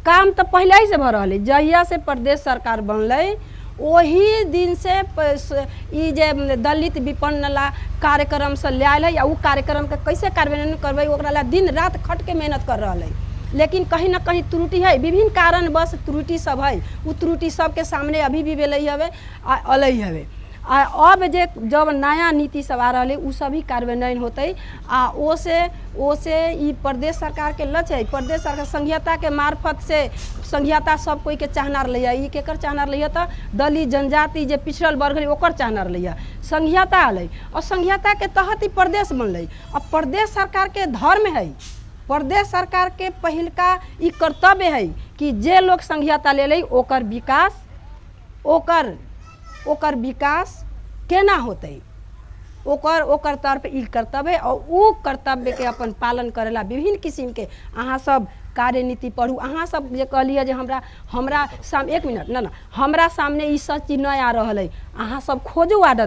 काम तो पहले ही से भ रहा है। जहिया से प्रदेश सरकार बनले वही दिन से ई जे दलित विपन्न ला कार्यक्रम से लायल है, या उ कार्यक्रम के कैसे कार्यान्वयन करबे ओकरा ला दिन रात खट के मेहनत कर रहा है। लेकिन कहीं ना कहीं त्रुटि है, विभिन्न कारण बस त्रुटि सब है। उ त्रुटि सबके सामने अभी भी भेले हवे अलै हवे। अब जे जब नया नीति सब आ रहा है उ सभी कार्यान्वयन होते आ ओसे ई प्रदेश सरकार के लक्ष्य है। प्रदेश सरकार संघीयता के मार्फत से संघीयता सब कोई के चाहनार लिया, ई केकर चाहनार लिया तो दलित जनजाति जे पिछड़ल वर्ग है ओकर चाहनार लिया। संघीयता आलै और संघीयता के तहत ही प्रदेश बनलै। अब प्रदेश सरकार के धर्म है, प्रदेश सरकार के पहिल का ई कर्तव्य है कि जे लोग संघीयता ले लै ओकर विकास केना होते, ओकर तरफ ई कर्तव्य है। और उ कर्तव्य के अपन पालन करेला विभिन्न किस्म के अहाँ सब कार्यनीति पढ़ू। अहाँ सब जे कहलिए जे हमरा सामने एक मिनट ना हमरा सामने ई सब चीज नहीं आ रहा है। अहाँ सब खोजू वार्ड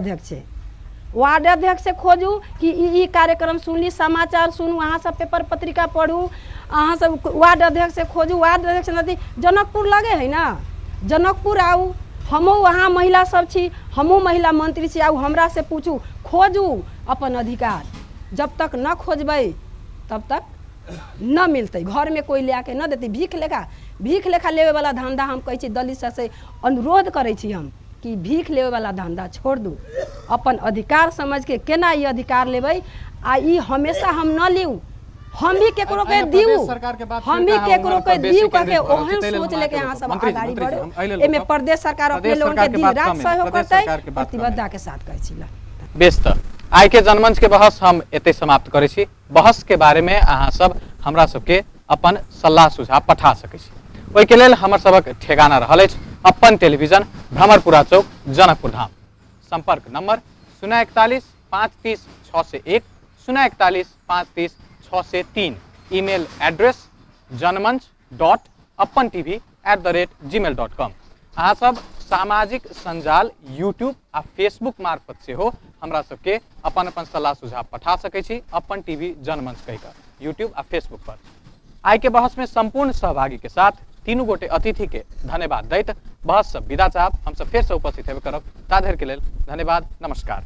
अध्यक्ष से खोजू कि ई कार्यक्रम सुनली, समाचार सुनू, अहाँ सब पेपर पत्रिका पढ़ू। अहाँ सब वार्ड अध्यक्ष से खोजू। वार्ड अध्यक्ष नदी जनकपुर लगे है ना, जनकपुर आऊ, हमहूँ वहाँ महिला सब छी, हमहूँ महिला मंत्री छी, आऊ हमरा से पूछू, खोजू अपन अधिकार। जब तक न खोजबै तब तक न मिलते, घर में कोई ले आके न देते। भीख लेखा लेवे वाला धंधा हम कहे छी दलित से अनुरोध करे छी हम कि भीख लेवे वाला धंधा छोड़ दू, अपन अधिकार समझ के केना ये अधिकार लेबै। आ ई हमेशा हम न लियू, हम भी केकरो के दियू, हम भी केकरो के दियू करके ओहन सोच लेके यहाँ सब आगाड़ी बढ़े। एमे प्रदेश सरकार अपने लोगन के दिन रात सहयोग करतै, प्रतिबद्धता के साथ कहै छी।
बेस त आइ के जनमंच के बहस हम एते समाप्त करै छी। बहस के बारे में अहाँ सब हमरा सबके अपन सलाह सुझाव पठा सकै छी। ओहिके लेल हमर सबक ठेगाना रहल अछि अपन टेलीविजन भ्रमरपुरा चौक जनकपुर धाम। संपर्क नंबर 041 530 601 041 530 603। Email address janmanch.appantv@gmail.com। अहाँ सब सामाजिक संजाल यूट्यूब आ फेसबुक मार्फत से हो हमरा सबके अपन अपन सलाह सुझाव पठा सकै छी अपन टीवी जनमंच कहिकऽ यूट्यूब आ फेसबुक पर। आइ के बहस में संपूर्ण सहभागी के साथ तीनू गोटे अतिथि के धन्यवाद दैत बहस सब विदा चाहब। हम सब फिर से उपस्थित हेबे करब। ता धरि के लेल धन्यवाद, नमस्कार।